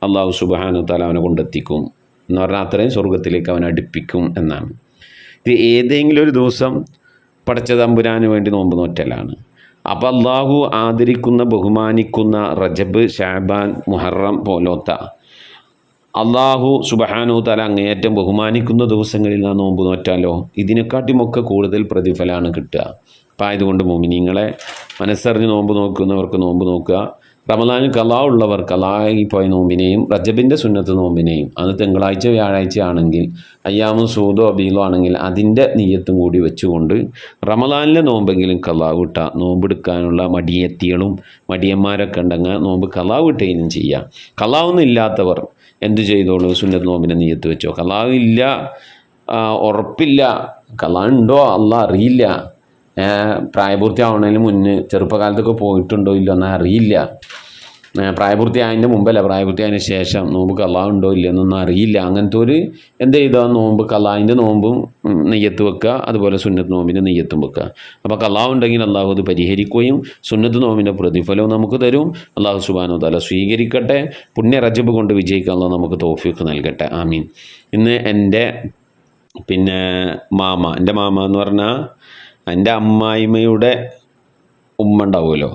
അള്ളാഹു സുബ്ഹാനഹു തആല അവനെ കൊണ്ടെത്തിക്കും എന്ന് പറഞ്ഞാൽ അത്രയും സ്വർഗത്തിലേക്ക് അവനെ അടുപ്പിക്കും എന്നാണ്. ഇത് ഏതെങ്കിലും ഒരു ദിവസം പടച്ച തമ്പുരാന് വേണ്ടി നോമ്പ് നോറ്റലാണ്. അപ്പോൾ അള്ളാഹു ആദരിക്കുന്ന, ബഹുമാനിക്കുന്ന റജബ്, ശഅബാൻ, മുഹറം പോലത്ത അള്ളാഹു സുബ്ഹാനഹു തആല അങ്ങേയറ്റം ബഹുമാനിക്കുന്ന ദിവസങ്ങളിൽ നാം നോമ്പ് നോറ്റാലോ ഇതിനെക്കാട്ടുമൊക്കെ കൂടുതൽ പ്രതിഫലമാണ് കിട്ടുക. അപ്പം ആയതുകൊണ്ട് മുഅ്മിനീങ്ങളെ, മനസ്സറിഞ്ഞ് നോമ്പ് നോക്കുന്നവർക്ക് നോമ്പ് നോക്കുക. റമദാനിൽ ഖളാ ഉള്ളവർ ഖളായി പോയ നോമ്പിനെയും റജബിൻ്റെ സുന്നത്ത് നോമ്പിനെയും, അത് തിങ്കളാഴ്ച വ്യാഴാഴ്ച ആണെങ്കിൽ അയ്യാമു സൂദോ അബീലോ ആണെങ്കിൽ അതിൻ്റെ നിയ്യത്തും കൂടി വെച്ചുകൊണ്ട് റമദാനിലെ നോമ്പെങ്കിലും ഖളാ വിട്ട നോമ്പെടുക്കാനുള്ള മടിയെത്തികളും മടിയന്മാരൊക്കെ ഉണ്ടെങ്കിൽ നോമ്പ് ഖളാ വിട്ടേനും ചെയ്യാം. ഖളാ ഒന്നും ഇല്ലാത്തവർ എന്ത് ചെയ്തോളൂ, സുന്നത്ത് നോമ്പിനെ നിയ്യത്ത് വെച്ചോ. ഖളാ ഇല്ല, ഉറപ്പില്ല, ഖളാ ഉണ്ടോ അള്ളാഹ് അറിയില്ല, പ്രായപൂർത്തിയാവുന്നതിന് മുന്നേ ചെറുപ്പകാലത്തൊക്കെ പോയിട്ടുണ്ടോ ഇല്ലോ എന്നാൽ അറിയില്ല, പ്രായപൂർത്തിയായതിൻ്റെ മുമ്പല്ല പ്രായപൂർത്തിയായതിന് ശേഷം നോമ്പ് ഖളാ ഉണ്ടോ ഇല്ല എന്നൊന്നും അറിയില്ല. അങ്ങനത്തെ ഒരു എന്ത് ചെയ്താൽ നോമ്പ് ഖളാൻ്റെ നോമ്പും നെയ്യത്ത് വെക്കുക, അതുപോലെ സുന്നത്ത് നോമ്പിൻ്റെ നെയ്യത്തും വെക്കുക. അപ്പോൾ ഖളാ ഉണ്ടെങ്കിൽ അള്ളാഹു അത് പരിഹരിക്കുകയും സുന്നത്ത് നോമ്പിൻ്റെ പ്രതിഫലവും നമുക്ക് തരും. അള്ളാഹു സുബ്ഹാനഹു തആല സ്വീകരിക്കട്ടെ. പുണ്യ റജബ് കൊണ്ട് വിജയിക്കാൻ അള്ളാഹു നമുക്ക് തൗഫീഖ് നൽകട്ടെ. ആമീൻ. ഇന്ന് എൻ്റെ മാമ, എൻ്റെ മാമ എന്ന് പറഞ്ഞാൽ എൻ്റെ അമ്മായിമ്മയുടെ ഉമ്മ ഉണ്ടാവുമല്ലോ,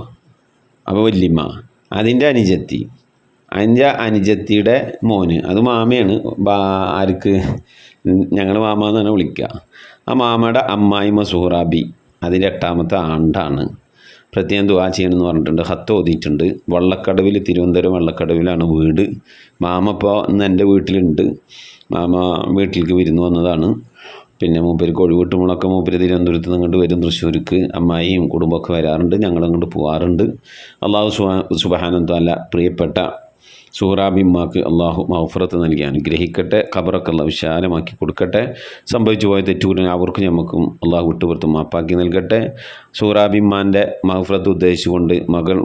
അപ്പോൾ വല്യമ്മ, അതിൻ്റെ അനുജത്തിയുടെ മോന്, അത് മാമയാണ്. ആർക്ക്? ഞങ്ങൾ മാമ എന്നാണ് വിളിക്കുക. ആ മാമയുടെ അമ്മായിമ്മ സുഹറാബി അതിൻ്റെ 8ാമത്തെ ആണ്ടാണ്. പ്രത്യേകം ദുആ ചെയ്യണമെന്ന് പറഞ്ഞിട്ടുണ്ട്, ഹത്ത് ഓതിയിട്ടുണ്ട്. വള്ളക്കടവിൽ, തിരുവനന്തപുരം വള്ളക്കടവിലാണ് വീട്. മാമ ഇപ്പോൾ ഇന്ന് എൻ്റെ വീട്ടിലുണ്ട്. മാമ വീട്ടിലേക്ക് വിരുന്ന് വന്നതാണ്. പിന്നെ മൂപ്പർക്ക് ഒഴിവിട്ടുമ്പോഴൊക്കെ മൂപ്പര് തിരുവനന്തപുരത്ത് നിന്ന് ഇങ്ങോട്ട് വരും, തൃശ്ശൂർക്ക്. അമ്മായിയും കുടുംബമൊക്കെ വരാറുണ്ട്, ഞങ്ങളങ്ങോട്ട് പോകാറുണ്ട്. അള്ളാഹു സുബ്ഹാനഹു തആല പ്രിയപ്പെട്ട സുഹറാബിമ്മക്ക് അള്ളാഹു മഗ്ഫിറത്ത് നൽകി അനുഗ്രഹിക്കട്ടെ. ഖബറൊക്കെ അള്ളാഹു വിശാലമാക്കി കൊടുക്കട്ടെ. സംഭവിച്ചു പോയ തെറ്റുകൂടി അവർക്ക് ഞമ്മക്കും അള്ളാഹു വിട്ടുപുറത്ത് മാപ്പാക്കി നൽകട്ടെ. സുഹറാബിമ്മാൻ്റെ മഗ്ഫിറത്ത് ഉദ്ദേശിച്ചുകൊണ്ട് മകൾ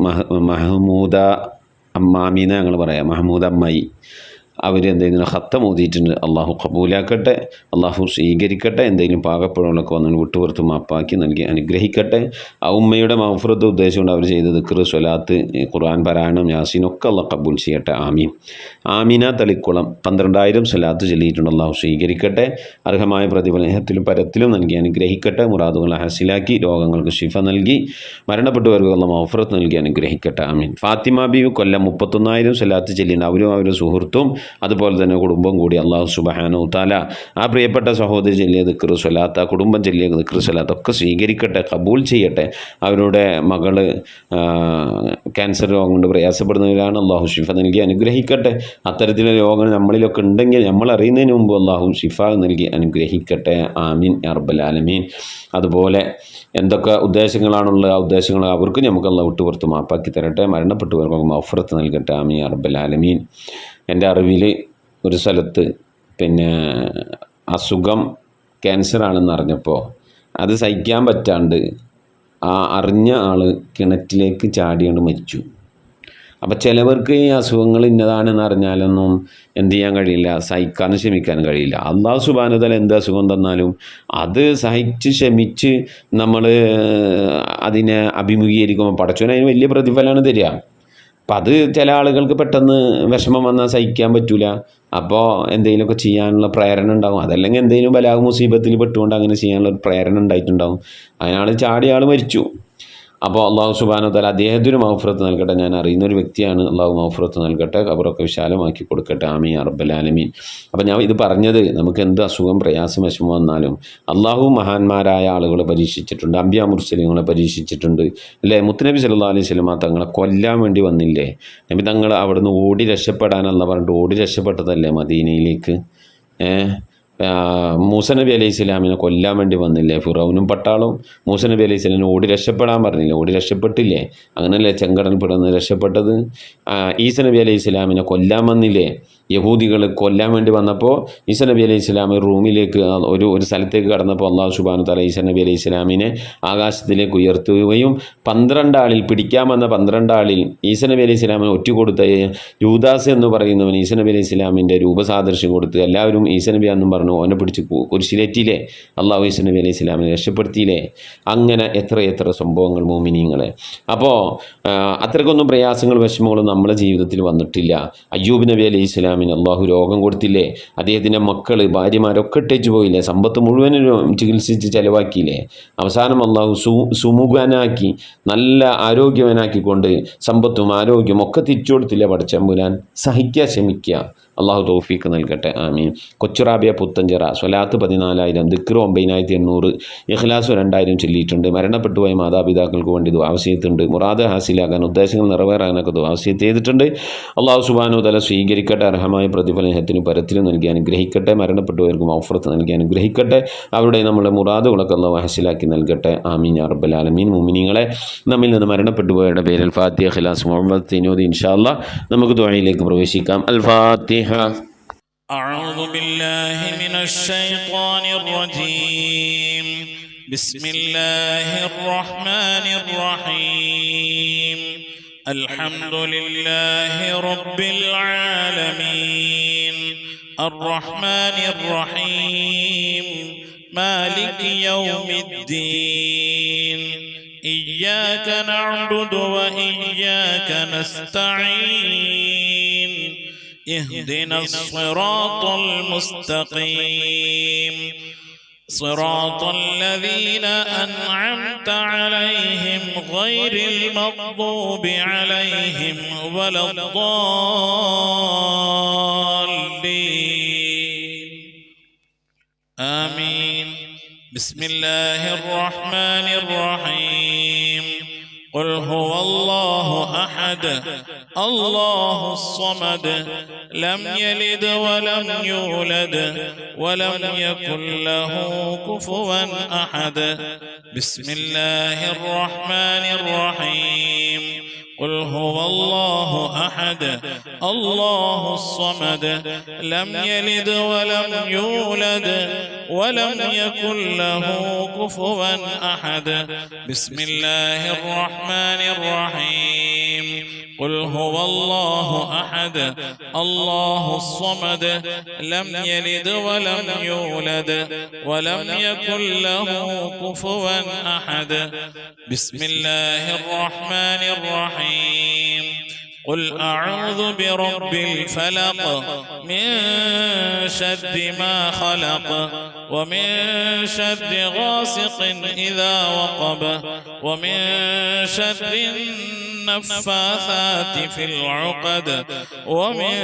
മഹമൂദ അമ്മാമീന്ന് ഞങ്ങൾ പറയാം, മഹമൂദ അമ്മായി, അവർ എന്തെങ്കിലും ഹത്തം ഓതിയിട്ടുണ്ട്. അള്ളാഹു കബൂലാക്കട്ടെ, അള്ളാഹു സ്വീകരിക്കട്ടെ. എന്തെങ്കിലും പാകപ്പിഴകളൊക്കെ വന്നു വിട്ടുപുറത്ത് മാപ്പാക്കി നൽകി അനുഗ്രഹിക്കട്ടെ. ആ ഉമ്മയുടെ മഗ്ഫിറത്ത് ഉദ്ദേശിച്ചുകൊണ്ട് അവർ ചെയ്ത ദിക്ർ, സ്വലാത്ത്, ഖുർആൻ പാരായണം, യാസീനൊക്കെ അള്ളാഹ് കബൂൽ ചെയ്യട്ടെ. ആമീൻ. ആമീന തളിക്കുളം 12,000 സ്വലാത്ത് ചൊല്ലിയിട്ടുണ്ട്. അള്ളാഹു സ്വീകരിക്കട്ടെ, അർഹമായ പ്രതിഫലത്തിലും പരത്തിലും നൽകി അനുഗ്രഹിക്കട്ടെ. മുറാദുകൾ ഹാസിലാക്കി രോഗങ്ങൾക്ക് ശിഫ നൽകി മരണപ്പെട്ടവർക്ക് അള്ളാഹ് മഗ്ഫിറത്ത് നൽകി അനുഗ്രഹിക്കട്ടെ. ആമീൻ. ഫാത്തിമ ബീവി കൊല്ലം 31,000 സ്വലാത്ത് ചൊല്ലിയിട്ടുണ്ട്. അവരും അവരുടെ സുഹൃത്തും അതുപോലെ തന്നെ കുടുംബം കൂടി അള്ളാഹു സുബ്ഹാനഹു തആല ആ പ്രിയപ്പെട്ട സഹോദരി ചൊല്ലിയ ദിക്ർ സ്വലാത്ത്, ആ കുടുംബം ചൊല്ലിയ ദിക്ർ സ്വലാത്ത് ഒക്കെ സ്വീകരിക്കട്ടെ, കബൂൽ ചെയ്യട്ടെ. അവരുടെ മകള് ക്യാൻസർ രോഗം കൊണ്ട് പ്രയാസപ്പെടുന്നവരാണ്. അള്ളാഹു ശിഫ നൽകി അനുഗ്രഹിക്കട്ടെ. അത്തരത്തിലുള്ള രോഗങ്ങൾ നമ്മളിലൊക്കെ ഉണ്ടെങ്കിൽ നമ്മൾ അറിയുന്നതിന് മുമ്പ് അള്ളാഹു ശിഫ നൽകി അനുഗ്രഹിക്കട്ടെ. ആമീൻ യാ റബ്ബൽ ആലമീൻ. അതുപോലെ എന്തൊക്കെ ഉദ്ദേശങ്ങളാണുള്ളത്, ആ ഉദ്ദേശങ്ങൾ അവർക്ക് നമുക്ക് അള്ളാഹു വിട്ടുപുറത്ത് മാപ്പാക്കി തരട്ടെ. മരണപ്പെട്ടവർക്ക് മഗ്ഫിറത്ത് നൽകട്ടെ. ആമീൻ യാ റബ്ബൽ ആലമീൻ. എൻ്റെ അറിവിൽ ഒരു സ്ഥലത്ത് അസുഖം ക്യാൻസറാണെന്ന് അറിഞ്ഞപ്പോൾ അത് സഹിക്കാൻ പറ്റാണ്ട് ആ അറിഞ്ഞ ആൾ കിണറ്റിലേക്ക് ചാടിയാണ്ട് മരിച്ചു. അപ്പോൾ ചിലവർക്ക് ഈ അസുഖങ്ങൾ ഇന്നതാണെന്ന് അറിഞ്ഞാലൊന്നും എന്ത് ചെയ്യാൻ കഴിയില്ല, സഹിക്കാനും ക്ഷമിക്കാനും കഴിയില്ല. അല്ലാഹു സുബ്ഹാനഹു വ തആല എന്ത് അസുഖം തന്നാലും അത് സഹിച്ച് ക്ഷമിച്ച് നമ്മൾ അതിനെ അഭിമുഖീകരിക്കുമ്പോൾ പടച്ചവൻ അതിന് വലിയ പ്രതിഫലമാണ് തരിക. അപ്പം അത് ചില ആളുകൾക്ക് പെട്ടെന്ന് വിഷമം വന്നാൽ സഹിക്കാൻ പറ്റില്ല. അപ്പോൾ എന്തെങ്കിലുമൊക്കെ ചെയ്യാനുള്ള പ്രേരണ ഉണ്ടാകും. അതല്ലെങ്കിൽ എന്തെങ്കിലും ബലാഗ് മുസീബത്തിൽ പെട്ടുകൊണ്ട് അങ്ങനെ ചെയ്യാനുള്ള ഒരു പ്രേരണ ഉണ്ടായിട്ടുണ്ടാകും. അതിനാൾ ചാടിയ ആൾ മരിച്ചു. അപ്പോൾ അള്ളാഹു സുബ്ഹാനഹു വ തആല അദ്ദേഹത്തിന് മഗ്ഫിറത്ത് നൽകട്ടെ. ഞാൻ അറിയുന്ന ഒരു വ്യക്തിയാണ്. അള്ളാഹു മഗ്ഫിറത്ത് നൽകട്ടെ, ഖബറൊക്കെ വിശാലമാക്കി കൊടുക്കട്ടെ. ആമീൻ യാ റബ്ബൽ ആലമീൻ. അപ്പോൾ ഞാൻ ഇത് പറഞ്ഞത്, നമുക്ക് എന്ത് അസുഖം, പ്രയാസം, വിഷമം വന്നാലും അള്ളാഹു മഹാന്മാരായ ആളുകളെ പരീക്ഷിച്ചിട്ടുണ്ട്, അംബിയാ മുർസലീങ്ങളെ പരീക്ഷിച്ചിട്ടുണ്ട് അല്ലേ. മുത്തുനബി സല്ലല്ലാഹു അലൈഹി വസല്ലം തങ്ങളെ കൊല്ലാൻ വേണ്ടി വന്നില്ലേ, നബി തങ്ങൾ അവിടുന്ന് ഓടി രക്ഷപ്പെടാനല്ല പറഞ്ഞിട്ട് ഓടി രക്ഷപ്പെട്ടതല്ലേ മദീനയിലേക്ക്. മൂസ നബി അലൈഹി സ്വലാമിനെ കൊല്ലാൻ വേണ്ടി വന്നില്ലേ ഫിറൗനും പട്ടാളും. മൂസ നബി അലൈഹി സ്വലാമിനെ ഓടി രക്ഷപ്പെടാൻ പറഞ്ഞില്ലേ, ഓടി രക്ഷപ്പെട്ടില്ലേ. അങ്ങനെയല്ലേ ചെങ്കടൽ പിടന്ന് രക്ഷപ്പെട്ടത്. ഈസ നബി അലൈഹി സ്വലാമിനെ കൊല്ലാൻ വന്നില്ലേ, യഹൂദികൾ കൊല്ലാൻ വേണ്ടി വന്നപ്പോൾ ഈസ നബി അലൈഹി സ്വലാം റൂമിലേക്ക് ഒരു സ്ഥലത്തേക്ക് കടന്നപ്പോൾ അള്ളാഹു സുബ്ഹാനഹു തആല ഈസ നബി അലൈഹി സ്വലാമിനെ ആകാശത്തിലേക്ക് ഉയർത്തുകയും 12 ആളിൽ പിടിക്കാൻ വന്ന 12 ആളിൽ ഈസ നബി അലൈഹി സ്വലാമിനെ ഒറ്റുകൊടുത്ത യൂദാസ് എന്ന് പറയുന്നവൻ ഈസ നബി അലൈഹി സ്വലാമിൻ്റെ രൂപസാദൃശ്യം കൊടുത്ത് എല്ലാവരും ഈസ നബി എന്നും പറഞ്ഞു ഓനെ പിടിച്ച് കുരിശിലേറ്റിയില്ലേ. അള്ളാഹു ഈസ നബി അലൈഹി സ്വലാമിനെ രക്ഷപ്പെടുത്തിയില്ലേ. അങ്ങനെ എത്ര സംഭവങ്ങൾ മോമിനീങ്ങളെ. അപ്പോൾ അത്രയ്ക്കൊന്നും പ്രയാസങ്ങൾ വിഷമങ്ങളും നമ്മുടെ ജീവിതത്തിൽ വന്നിട്ടില്ല. അയ്യൂബ് നബി അലൈഹി സ്വലാമിന് അള്ളാഹു രോഗം കൊടുത്തില്ലേ. അദ്ദേഹത്തിൻ്റെ മക്കൾ, ഭാര്യമാരൊക്കെ ഇട്ടേച്ചു പോയില്ലേ. സമ്പത്ത് മുഴുവനും ചികിത്സിച്ച് ചെലവാക്കിയില്ലേ. അവസാനം അള്ളാഹു സുമുഖനാക്കി നല്ല ആരോഗ്യവനാക്കിക്കൊണ്ട് സമ്പത്തും ആരോഗ്യം ഒക്കെ തിരിച്ചു കൊടുത്തില്ലേ പടച്ചമ്പുരാൻ. സഹിക്കുക, ക്ഷമിക്കുക. അള്ളാഹു തൗഫീഖ് നൽകട്ടെ. ആമീൻ. കൊച്ചുറാബിയ പുത്തഞ്ചിറ സ്വലാത്ത് 14,000, ദിക്ർ 9,800, ഇഖ്ലാസ് 2,000 ചൊല്ലിയിട്ടുണ്ട്. മരണപ്പെട്ടുപോയ മാതാപിതാക്കൾക്ക് വേണ്ടി ദുആ ചെയ്തിട്ടുണ്ട്. മുറാദ് ഹാസിലാക്കാൻ, ഉദ്ദേശങ്ങൾ നിറവേറാനൊക്കെ ദുആ ചെയ്തിട്ടുണ്ട്. അള്ളാഹു സുബ്ഹാനഹു വ തആല സ്വീകരിക്കട്ടെ, അർഹമായ പ്രതിഫലത്തിനും പരത്തിലും നൽകി അനുഗ്രഹിക്കട്ടെ. മരണപ്പെട്ടവർക്ക് മഗ്ഫിറത്ത് നൽകി അനുഗ്രഹിക്കട്ടെ. അവരുടെ നമ്മുടെ മുറാദുകളൊക്കെ അള്ളാഹു ഹാസിലാക്കി നൽകട്ടെ. ആമീൻ യാ റബ്ബൽ ആലമീൻ. മുഅ്മിനീങ്ങളെ, നമ്മിൽ നിന്ന് മരണപ്പെട്ടുപോയവരുടെ പേരിൽ ഫാത്തിഹ, ഇഖ്ലാസ്, മുഅവ്വദത്തീനോദി ഇൻഷാ അല്ലാഹ് നമുക്ക് ദുആയിലേക്ക് പ്രവേശിക്കാം. അൽ ഫാത്തിഹ. أعوذ بالله من الشيطان الرجيم. بسم الله الرحمن الرحيم. الحمد لله رب العالمين الرحمن الرحيم مالك يوم الدين إياك نعبد وإياك نستعين اهدنا الصراط المستقيم صراط الذين أنعمت عليهم غير المغضوب عليهم ولا الضالين آمين. بسم الله الرحمن الرحيم. قل هو الله أحد الله الصمد لم يلد ولم يولد ولم يكن له كفوا أحد. بسم الله الرحمن الرحيم. قل هو الله أحد الله الصمد لم يلد ولم يولد ولم يكن له كفوا أحد بسم الله الرحمن الرحيم قل هو الله أحد الله الصمد لم يلد ولم يولد ولم يكن له كفوا أحد بسم الله الرحمن الرحيم قل أعوذ برب الفلق من شر ما خلق ومن شر غاسق إذا وقب ومن شر النفاثات في العقد ومن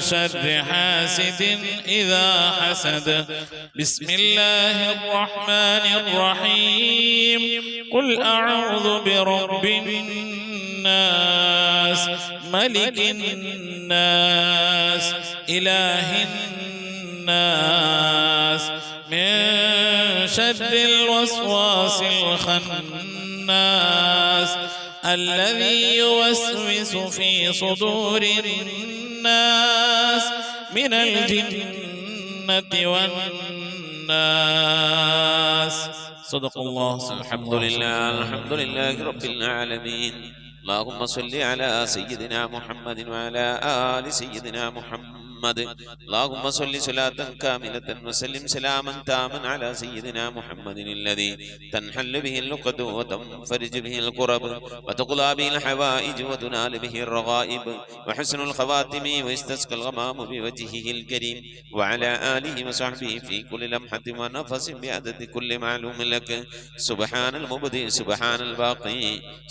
شر حاسد إذا حسد بسم الله الرحمن الرحيم قل أعوذ برب الناس ملك الناس إله الناس من شر الوسواس الخناس الذي يوسوس في صدور الناس من الجنة والناس صدق الله. الحمد لله رب العالمين. اللهم صل على سيدنا محمد وعلى آل سيدنا محمد. اللهم صل صلاة كاملة وسلم سلاما تاما على سيدنا محمد الذي تنحل به العقد وتنفرج به الكرب وتقضى به الحوائج وتنال به الرغائب وحسن الخواتم ويستسقى الغمام بوجهه الكريم وعلى آله وصحبه في كل لمحة ونفس بعدد كل معلوم لك. سبحان المبدئ سبحان الباقي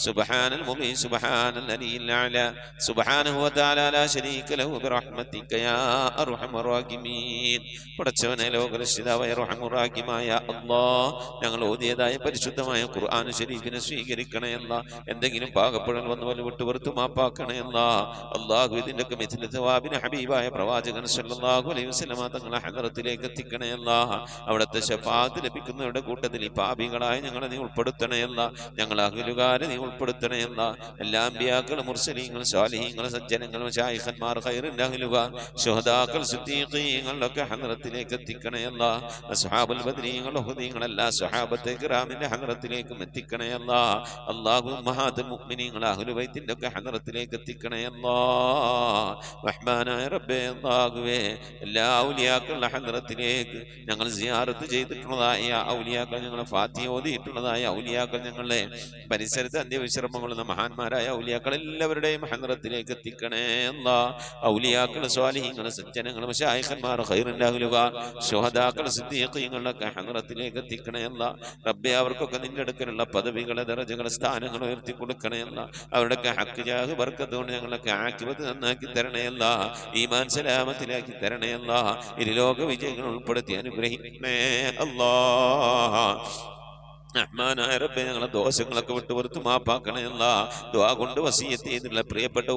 سبحان المبين سبحان الذي الأعلى سبحانه وتعالى لا شريك له برحمتك يا അർഹമർ റഹീമീൻ. പടച്ചവനെ ലോകരക്ഷിതാവായ അർഹമർ റഹീമായ അല്ലാഹ്, ഞങ്ങൾ ഓതിയതായ പരിശുദ്ധമായ ഖുർആൻ ശരീഫിനെ സ്വീകരിക്കണേ അല്ലാഹ്. എന്തെങ്കിലും പാകപ്പെടൽ വന്നു വല്ല വിട്ടുപുറത്തു മാപ്പാക്കണേ അല്ലാഹ്. അല്ലാഹു ഇതിൻ്റെയൊക്കെ മിഥില സവാബിന് ഹബീബായ പ്രവാചകൻ സല്ലല്ലാഹു അലൈഹി വസല്ലമ തങ്ങളെ ഹദറത്തിലേക്ക് എത്തിക്കണേ അല്ലാഹ്. അവിടുത്തെ ശഫാഅത്ത് ലഭിക്കുന്നവരുടെ കൂട്ടത്തിൽ ഈ പാപികളായ ഞങ്ങളെ നീ ഉൾപ്പെടുത്തണേ അല്ലാഹ്. ഞങ്ങൾ അഹ്ലുകാരെ നീ ഉൾപ്പെടുത്തണേ അല്ലാഹ്. എല്ലാ അമ്പിയാക്കളും മുർസലീങ്ങളും സ്വാലിഹീങ്ങളും സജ്ജനങ്ങളും ശൈഖന്മാർ ഖൈറിൻ്റെ അഹ്ലുകാർ ശുഹദാക്കൾ സിദ്ദീഖീങ്ങളൊക്കെ ഹദറത്തിലേക്ക് എത്തിക്കണേ അല്ലാഹ്. അസ്ഹാബുൽ ബദ്രീങ്ങൾ ഉഹദീങ്ങൾ എല്ലാ സ്വഹാബത്തെ കിറാമിന്റെ ഹദറത്തിലേക്കും എത്തിക്കണേ അല്ലാഹ്. അല്ലാഹു ഉമ്മഹാത്തുൽ മുഅ്മിനീങ്ങൾ അഹ്ലു ബൈത്തിന്റെ ഒക്കെ ഹദറത്തിലേക്ക് എത്തിക്കണേ അല്ലാഹ്. റഹ്മാനായ റബ്ബേ അല്ലാഹുവേ, എല്ലാ ഔലിയാക്കളുടെ ഹദറത്തിലേക്ക് ഞങ്ങൾ സിയാറത്ത് ചെയ്തിട്ടുള്ളതായ ഔലിയാക്കൾ, ഞങ്ങളെ ഫാത്തിഹ ഓതിയിട്ടുള്ളതായ ഔലിയാക്കൾ, ഞങ്ങളെ പരിസരത്ത് അന്ത്യവിശ്രമം കൊള്ളുന്ന മഹാന്മാരായ ഔലിയാക്കൾ എല്ലാവരുടെയും ഹദറത്തിലേക്ക് എത്തിക്കണേ അല്ലാഹ്. ഔലിയാക്കൾ സ്വാലിഹീങ്ങൾ സജ്ജനങ്ങൾ മശായിഖന്മാർ ഖൈറിൻ്റെ അഹ്ലുകാർ ശുഹദാക്കൾ സിദ്ദീഖീങ്ങളൊക്കെ ഹദറത്തിലേക്ക് എത്തിക്കണേ അല്ലാഹ്. റബ്ബേ, അവർക്കൊക്കെ നിന്റെ അടുക്കലുള്ള പദവികളെ ദറജകളെ സ്ഥാനങ്ങൾ ഉയർത്തി കൊടുക്കണേ അല്ലാഹ്. അവരുടെയൊക്കെ ഹക്ക് ജാഹ് ബർക്കത്ത് കൊണ്ട് ഞങ്ങളൊക്കെ ആഖിബത്ത് നന്നാക്കി തരണേ അല്ലാഹ്. ഈമാൻ സലാമത്തിലാക്കി തരണേ അല്ലാഹ്. ഇരുലോക വിജയങ്ങൾ ഉൾപ്പെടുത്തി അനുഗ്രഹിക്കണേ അല്ലാഹ്. റഹ്മാനായ റബ്ബേ, ഞങ്ങളെ ദോഷങ്ങളൊക്കെ വിട്ടുപുറത്ത് മാപ്പാക്കണേ അല്ലാഹ്. ദുആ കൊണ്ട് വസിയത്ത് ചെയ്തിട്ടുള്ള പ്രിയപ്പെട്ട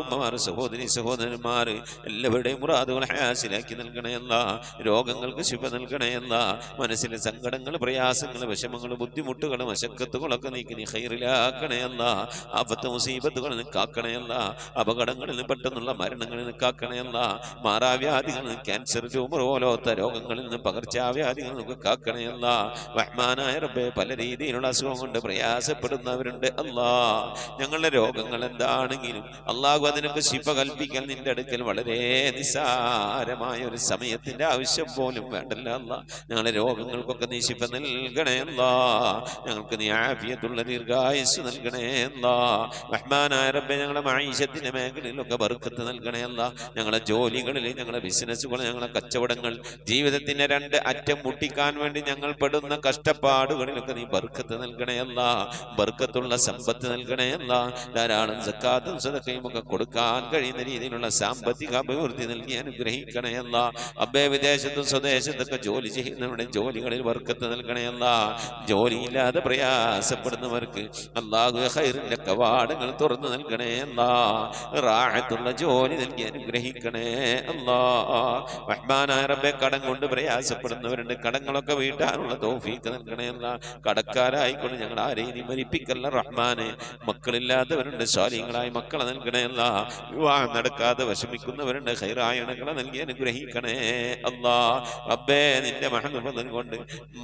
ഉമ്മമാർ സഹോദരി സഹോദരന്മാർ എല്ലാവരുടെയും മുറാദുകൾ ഹാസിലാക്കി നൽകണേ അല്ലാഹ്. രോഗങ്ങൾക്ക് ശിഫ നൽകണേ അല്ലാഹ്. മനസ്സിലെ സങ്കടങ്ങൾ, പ്രയാസങ്ങൾ, വിഷമങ്ങൾ, ബുദ്ധിമുട്ടുകൾ, മശക്കത്തുകളൊക്കെ നീക്കി നീ ഖൈറിലാക്കണേ അല്ലാഹ്. ആഫത്ത് മുസീബത്തുകളിൽ നിന്ന് കാക്കണേ അല്ലാഹ്. അപകടങ്ങളിൽ നിന്ന് പെട്ടെന്നുള്ള മരണങ്ങളിൽ നിന്ന് കാക്കണേ അല്ലാഹ്. മാറാവ്യാധികളിൽ നിന്ന്, ക്യാൻസർ, ട്യൂമർ പോലത്തെ രോഗങ്ങളിൽ നിന്ന്, പകർച്ചാവ്യാധികളിൽ നിന്നൊക്കെ കാക്കണേ അല്ലാഹ്. റഹ്മാനായ റബ്ബേ, പല രീതിയിലുള്ള അസുഖം കൊണ്ട് പ്രയാസപ്പെടുന്നവരുണ്ട് അല്ലാഹ്. ഞങ്ങളുടെ രോഗങ്ങൾ എന്താണെങ്കിലും അല്ലാഹു അതിനൊക്കെ ശിഫ കൽപ്പിക്കൽ നിന്റെ അടുക്കൽ വളരെ നിസ്സാരമായ ഒരു സമയത്തിന്റെ ആവശ്യം പോലും വേണ്ടല്ല അല്ലാഹ്. ഞങ്ങളുടെ രോഗങ്ങൾക്കൊക്കെ നീ ശിഫ നൽകണേ അല്ലാഹ്. ഞങ്ങൾക്ക് നീ ആഫിയത്തുള്ള ദീർഘായുസ് നൽകണേ അല്ലാഹ്. റഹ്മാനായ റബ്ബേ, ഞങ്ങളുടെ മഈശത്തിന്റെ മേഖലയിലൊക്കെ ബർക്കത്ത് നൽകണേ അല്ലാഹ്. ഞങ്ങളുടെ ജോലികളിൽ, ഞങ്ങളുടെ ബിസിനസ്സുകൾ, ഞങ്ങളുടെ കച്ചവടങ്ങൾ, ജീവിതത്തിന്റെ രണ്ട് അറ്റം മുട്ടിക്കാൻ വേണ്ടി ഞങ്ങൾ പെടുന്ന കഷ്ടപ്പാടുകളിലൊക്കെ നീ ബർക്കത്ത് നൽകണേ അല്ലാഹ്. ബർക്കത്തുള്ള സമ്പത്ത് നൽകണേ അല്ലാഹ്. ധാരാളം സക്കാത്തും സദഖയും ഒക്കെ കൊടുക്കാൻ കഴിയുന്ന രീതിയിലുള്ള സാമ്പത്തിക അഭിവൃദ്ധി നൽകി അനുഗ്രഹിക്കണേ അല്ലാഹ്. അബ്ബേ, വിദേശത്തും സ്വദേശത്തൊക്കെ ജോലി ചെയ്യുന്നവരുടെ ജോലികളിൽ ബർക്കത്ത് നൽകണേ അല്ലാഹ്. ജോലിയില്ലാതെ പ്രയാസപ്പെടുന്നവർക്ക് അല്ലാഹു ഖൈറിന്റെ കവാടങ്ങൾ തുറന്നു നൽകണേ അല്ലാഹ്. റാഹത്തുള്ള ജോലി നൽകി അനുഗ്രഹിക്കണേ അല്ലാഹ്. റഹ്മാനായ റബ്ബേ, കടം കൊണ്ട് പ്രയാസപ്പെടുന്നവരുണ്ട്, കടങ്ങളൊക്കെ വീട്ടാനുള്ള തൗഫീഖ് നൽകണേ അല്ലാഹ്. കടക്കാരായിക്കൊണ്ട് ഞങ്ങൾ ആരെയും നീ മരിപ്പിക്കല്ല റഹ്മാനെ. മക്കളില്ലാത്തവരുണ്ട്, സ്വാലിഹീങ്ങളായ മക്കളെ നൽകണേ അല്ലാ. വിവാഹം നടക്കാതെ വിഷമിക്കുന്നവരുണ്ട്, ഖൈറായ ഇണകളെ നൽകി അനുഗ്രഹിക്കണേ അല്ലാ. റബ്ബേ നിന്റെ മഹത്വം കൊണ്ട്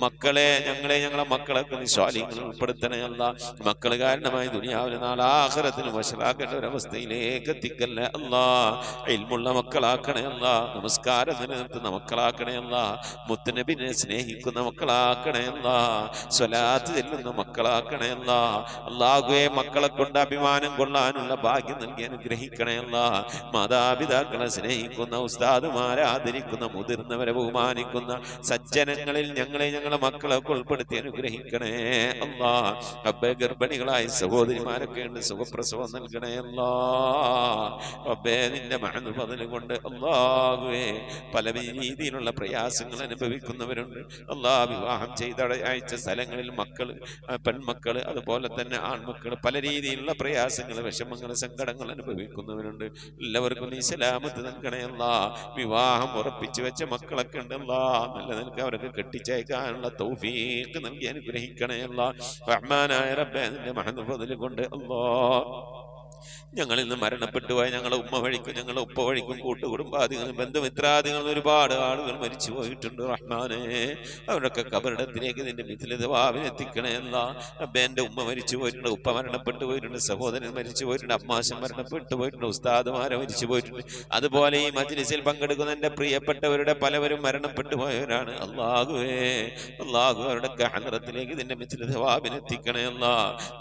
മക്കളെ ഞങ്ങളെ മക്കളൊക്കെ നീ സ്വാലിഹീങ്ങളിൽ ഉൾപ്പെടുത്തണേ അല്ലാ. മക്കൾ കാരണമായി ദുനിയാവിലെ നാളെ ആഖിറത്തിൽ വശലാക്കേണ്ട ഒരവസ്ഥയിലേക്ക് എത്തിക്കല്ലേ അല്ലാ. ഇൽമുള്ള മക്കളാക്കണേ അല്ലാ. നമസ്കാരം നിലനിർത്തുന്ന മക്കളാക്കണേ അല്ലാ. മുത്തുനബിനെ സ്നേഹിക്കുന്ന മക്കളാക്കണേ അല്ലാ. സ്വലാത്ത് ചെല്ലുന്ന മക്കളാക്കണേ അല്ലാ. അല്ലാഹുവേ മക്കളെ കൊണ്ട് അഭിമാനം കൊള്ളാനുള്ള ഭാഗ്യം നൽകി അനുഗ്രഹിക്കണേ അല്ലാ. മാതാപിതാക്കളെ സ്നേഹിക്കുന്ന, ഉസ്താദുമാരെ ആദരിക്കുന്ന, മുതിർന്നവരെ ബഹുമാനിക്കുന്ന സജ്ജനങ്ങളിൽ ഞങ്ങളെ മക്കളൊക്കെ ഉൾപ്പെടുത്തി അനുഗ്രഹിക്കണേ അല്ലാ. റബ്ബേ ഗർഭിണികളായ സഹോദരിമാരൊക്കെ ഉണ്ട്, സുഖപ്രസവം നൽകണേ അല്ലാ. റബ്ബേ നിന്റെ മഹത്വം കൊണ്ട് അല്ലാഹുവേ പല രീതിയിലുള്ള പ്രയാസങ്ങൾ അനുഭവിക്കുന്നവരുണ്ട് അല്ലാ. വിവാഹം ചെയ്ത അയച്ച സ്ഥലങ്ങളിൽ മക്കൾ, പെൺമക്കൾ, അതുപോലെ തന്നെ ആൺമക്കൾ പല രീതിയിലുള്ള പ്രയാസങ്ങൾ, വിഷമങ്ങൾ, സങ്കടങ്ങൾ അനുഭവിക്കുന്നവരുണ്ട്. എല്ലാവർക്കും നീ സലാമത്ത് നൽകണേ അല്ലാ. വിവാഹം ഉറപ്പിച്ചു വെച്ച മക്കളൊക്കെ ഉണ്ടല്ലാ, നല്ല നിനക്ക് അവർക്ക് കെട്ടിച്ചയക്കാനുള്ള തൗഫീഖ് നൽകി അനുഗ്രഹിക്കണേ അല്ലാ. റഹ്മാനായ റബ്ബേ നിന്റെ മഹത്വം കൊണ്ട് അല്ലാ ഞങ്ങളിൽ നിന്ന് മരണപ്പെട്ടു പോയ ഞങ്ങളെ ഉമ്മ വഴിക്കും ഞങ്ങളെ ഉപ്പ വഴിക്കും കൂട്ടുകുടുംബാദികളും ബന്ധുമിത്രാദികളും ഒരുപാട് ആളുകൾ മരിച്ചു പോയിട്ടുണ്ട് റഹ്മാനെ. അവരൊക്കെ കബറിടത്തിലേക്ക് നിന്റെ മിഥിലിതവാവിനെത്തിക്കണേ അല്ല. റബ്ബേ എൻ്റെ ഉമ്മ മരിച്ചു പോയിട്ടുണ്ട്, ഉപ്പ മരണപ്പെട്ടു പോയിട്ടുണ്ട്, സഹോദരൻ മരിച്ചു പോയിട്ടുണ്ട്, അമ്മാശൻ മരണപ്പെട്ടു പോയിട്ടുണ്ട്, ഉസ്താദുമാരെ മരിച്ചു പോയിട്ടുണ്ട്. അതുപോലെ ഈ മജ്ലിസിൽ പങ്കെടുക്കുന്ന എൻ്റെ പ്രിയപ്പെട്ടവരുടെ പലവരും മരണപ്പെട്ടു പോയവരാണ്. അല്ലാഹുവേ അവരുടെ ഹദ്റത്തിലേക്ക് നിന്റെ മിഥിലിതവാവിനെത്തിക്കണേ അല്ല.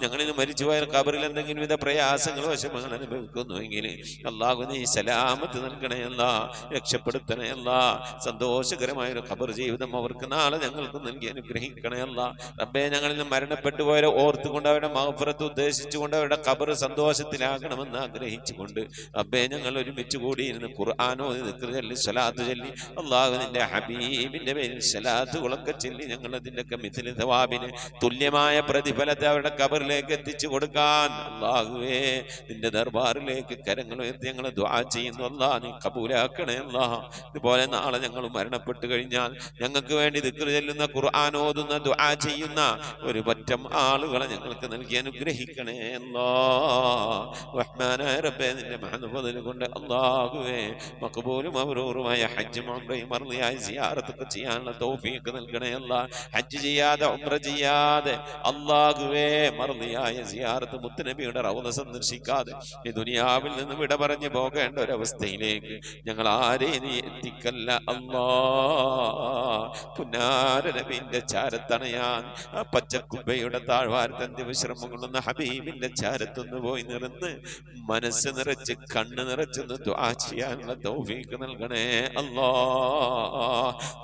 ഞങ്ങളിൽ നിന്ന് മരിച്ചുപോയ കബറിൽ എന്തെങ്കിലും വിധ പ്രയാസങ്ങളോ വിഷമങ്ങൾ അനുഭവിക്കുന്നുവെങ്കിൽ അല്ലാഹു നീ സലാമത്ത് നൽകണേ അല്ലാ, രക്ഷപ്പെടുത്തണേ അല്ലാ. സന്തോഷകരമായ ഒരു ഖബർ ജീവിതം അവർക്ക് നാളെ ഞങ്ങൾക്ക് നൽകി അനുഗ്രഹിക്കണേ അല്ലാ. റബ്ബേ ഞങ്ങളിൽ നിന്ന് മരണപ്പെട്ടു പോയവരെ ഓർത്തുകൊണ്ട് അവരുടെ മഗ്ഫിറത്ത് ഉദ്ദേശിച്ചുകൊണ്ട് അവരുടെ ഖബർ സന്തോഷത്തിലാകണമെന്ന് ആഗ്രഹിച്ചുകൊണ്ട് റബ്ബേ ഞങ്ങൾ ഒരുമിച്ച് കൂടിയിരുന്ന് ഖുർആനോ ദിക്ർ ചൊല്ലി സ്വലാത്ത് ചൊല്ലി അല്ലാഹു നിന്റെ ഹബീബിന്റെ പേരിൽ സ്വലാത്തുകളൊക്കെ ചൊല്ലി ഞങ്ങൾ അതിൻ്റെയൊക്കെ മിഥിലി തവാബിന് തുല്യമായ പ്രതിഫലത്തെ അവരുടെ ഖബറിലേക്ക് എത്തിച്ചു കൊടുക്കാൻ അല്ലാഹുവേ നിന്റെ ദർബാറിലേക്ക് കരങ്ങൾ ഉയർത്തി ഞങ്ങൾ ദുആ ചെയ്യുന്നു അല്ലാ. നീ കബൂലാക്കണേ അല്ലാ. ഇതുപോലെ നാളെ ഞങ്ങൾ മരണപ്പെട്ടു കഴിഞ്ഞാൽ ഞങ്ങൾക്ക് വേണ്ടി ദിക്ർ ചൊല്ലുന്ന, ഖുർആൻ ഓതുന്ന, ദുആ ചെയ്യുന്ന ഒരു പറ്റം ആളുകളെ ഞങ്ങൾക്ക് നൽകി അനുഗ്രഹിക്കണേ അല്ലാ. റഹ്മാനായ റബ്ബേ നിന്റെ മഹത്വം കൊണ്ട് അല്ലാഹുവേ മഖബൂലും മബ്റൂറുമായ ഹജ്ജും ഉംറയും മർളിയായ സിയാറത്തൊക്കെ ചെയ്യാനുള്ള തൗഫീഖ് നൽകണേ അല്ലാ. ഹജ്ജ് ചെയ്യാതെ ഉംറ ചെയ്യാതെ അല്ലാഹുവേ മർളിയായ സിയാറത്ത് മുത്തുനബിയുടെ റൗള സന്ദർശിക്കാതെ ഈ ദുനിയാവിൽ നിന്ന് വിട പറഞ്ഞു പോകേണ്ട ഒരവസ്ഥയിലേക്ക് ഞങ്ങൾ ആരെയും നീ എത്തിക്കല്ല അല്ലാ. പുന്നാര നബിന്റെ ചാരത്തണയാൻ ആ പച്ചക്കുബയുടെ താഴ്വാരത്തന്ത്യ വിശ്രമം കൊള്ളുന്ന ഹബീബിന്റെ ചാരത്തൊന്ന് പോയി നിറന്ന് മനസ്സ് നിറച്ച് കണ്ണ് നിറച്ചൊന്ന് ദുആ ചെയ്യാനുള്ള തൗഫീഖ് നൽകണേ അല്ലാ.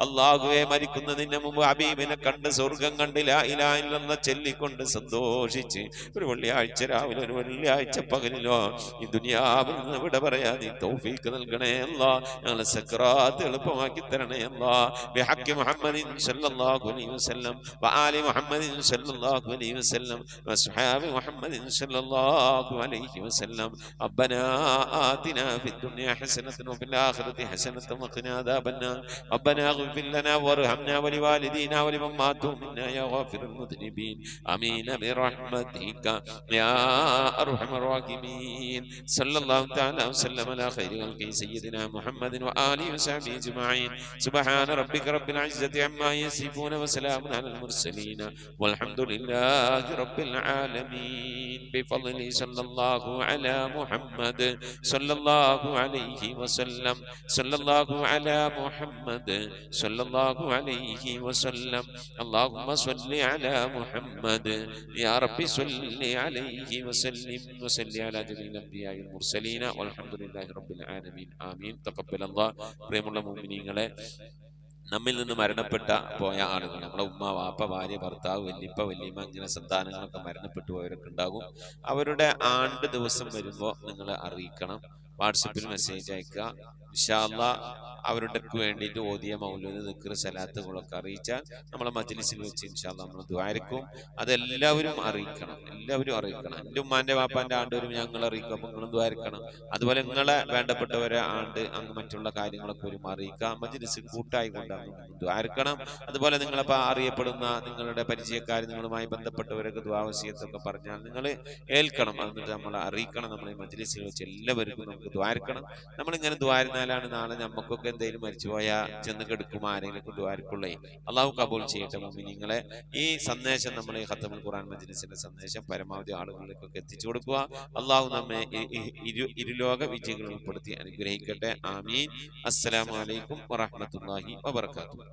അല്ലാഹുവേ മരിക്കുന്നതിന് മുമ്പ് ഹബീബിനെ കണ്ട് സ്വർഗം കണ്ട് ലാ ഇലാഹ ഇല്ലല്ലാഹ് ചൊല്ലിക്കൊണ്ട് സന്തോഷിച്ച് ഒരു വെള്ളിയാഴ്ച രാവിലെ ഒരു വെള്ളിയാഴ്ച പകലിലോ ഈ ദുനിയാവിൽ നിന്ന് വിട പറയാ നീ തൗഫീഖ് നൽകണേ അല്ലാ. ഞങ്ങളെ സക്രാത്ത് എളുപ്പമാക്കി തരണേ അല്ലാ. ബിഹഖി മുഹമ്മദിൻ സല്ലല്ലാഹു അലൈഹി വസല്ലം വആലി മുഹമ്മദിൻ സല്ലല്ലാഹു അലൈഹി വസല്ലം വസ്ഹാബി മുഹമ്മദിൻ സല്ലല്ലാഹു അലൈഹി വസല്ലം. റബ്ബനാ ആതിനാ ഫിദ്ദുനിയ ഹസനതൻ വഫിൽ ആഖിറതി ഹസനതൻ വഖിനാ അദാബന്നാർ. റബ്ബനാ ഇഗ്ഫിർ ലനാ വർഹംനാ വലിവാലിദീനാ വലിമൻ മാതു മിന്നാ യാ ഗാഫിറുൽ മുദ്നിബീൻ. ആമീൻ ബിറഹ്മതിക യാ അർഹമർ الراحمين. صلى الله تعالى وسلم على خير خلقه سيدنا محمد وآله وصحبه أجمعين. سبحان ربك رب العزة عما يصفون وسلام على المرسلين والحمد لله رب العالمين. بفضله صلى الله على محمد صلى الله عليه وسلم. صلى الله على محمد صلى الله عليه وسلم. اللهم صل على محمد يا رب صل عليه وسلم وسلم على جميع الأنبياء والمرسلين والحمد لله رب العالمين. آمين. تقبل الله. പ്രിയമുള്ള മുഅ്മിനീങ്ങളെ, നമ്മിൽ നിന്ന് മരണപ്പെട്ട പോയ ആളുകൾ, നമ്മളെ ഉമ്മ, വാപ്പ, ഭാര്യ, ഭർത്താവ്, വല്യപ്പ, വല്യമ്മ, അങ്ങനെ സന്താനങ്ങളൊക്കെ മരണപ്പെട്ടു പോയവരൊക്കെ ഉണ്ടാകും. അവരുടെ ആണ്ട് ദിവസം വരുമ്പോൾ നിങ്ങൾ അറിയിക്കണം. വാട്സപ്പിൽ മെസ്സേജ് അയക്കുക. ഇൻഷാ അല്ലാഹ് അവരുടെ വേണ്ടിയിട്ട് ഓതിയ മൗലൂദ്, ദിക്ർ, സലാത്തുകളൊക്കെ അറിയിച്ചാൽ നമ്മളെ മജ്ലിസിൽ വെച്ച് ഇൻഷാ അല്ലാഹ് നമ്മൾ ദുആയിരിക്കും. അതെല്ലാവരും അറിയിക്കണം, എല്ലാവരും അറിയിക്കണം. എൻ്റെ ഉമ്മാൻ്റെ വാപ്പാൻ്റെ ആണ്ട് വരും ഞങ്ങൾ അറിയിക്കും, അപ്പം നിങ്ങളും ദുആയിരിക്കണം. അതുപോലെ നിങ്ങളെ വേണ്ടപ്പെട്ടവരെ ആണ്ട് അങ്ങ് മറ്റുള്ള കാര്യങ്ങളൊക്കെ വരും അറിയിക്കുക. മജ്ലിസ് കൂട്ടായി കൊണ്ട് ദ്വാരക്കണം. അതുപോലെ നിങ്ങളിപ്പോൾ അറിയപ്പെടുന്ന നിങ്ങളുടെ പരിചയക്കാർ, നിങ്ങളുമായി ബന്ധപ്പെട്ടവരൊക്കെ ദ്വാവസിയത്തൊക്കെ പറഞ്ഞാൽ നിങ്ങൾ ഏൽക്കണം. എന്നിട്ട് നമ്മളെ അറിയിക്കണം. നമ്മളെ മജ്‌ലിസിൽ വെച്ച് എല്ലാവർക്കും നമുക്ക് ദ്വാരക്കണം. നമ്മളിങ്ങനെ ദ്വാരുന്നാലാണ് നാളെ നമുക്കൊക്കെ എന്തെങ്കിലും മരിച്ചുപോയാൽ ചെന്ന് കെടുക്കും ആരെങ്കിലും ദ്വാരക്കുള്ളേ. അള്ളാഹു കബൂൽ ചെയ്യട്ടെ മുഅ്മിനീങ്ങളെ. ഈ സന്ദേശം നമ്മൾ ഈ ഖത്തമുൽ ഖുർആൻ മജ്‌ലിസിന്റെ സന്ദേശം പരമാവധി ആളുകളിലേക്കൊക്കെ എത്തിച്ചു കൊടുക്കുക. അള്ളാഹു നമ്മെ ഇരുലോക വിജയികൾ ഉൾപ്പെടുത്തി അനുഗ്രഹിക്കട്ടെ. ആമീൻ. അസ്സലാമു അലൈക്കും വറഹ്മത്തുള്ളാഹി വബറകാതുഹു.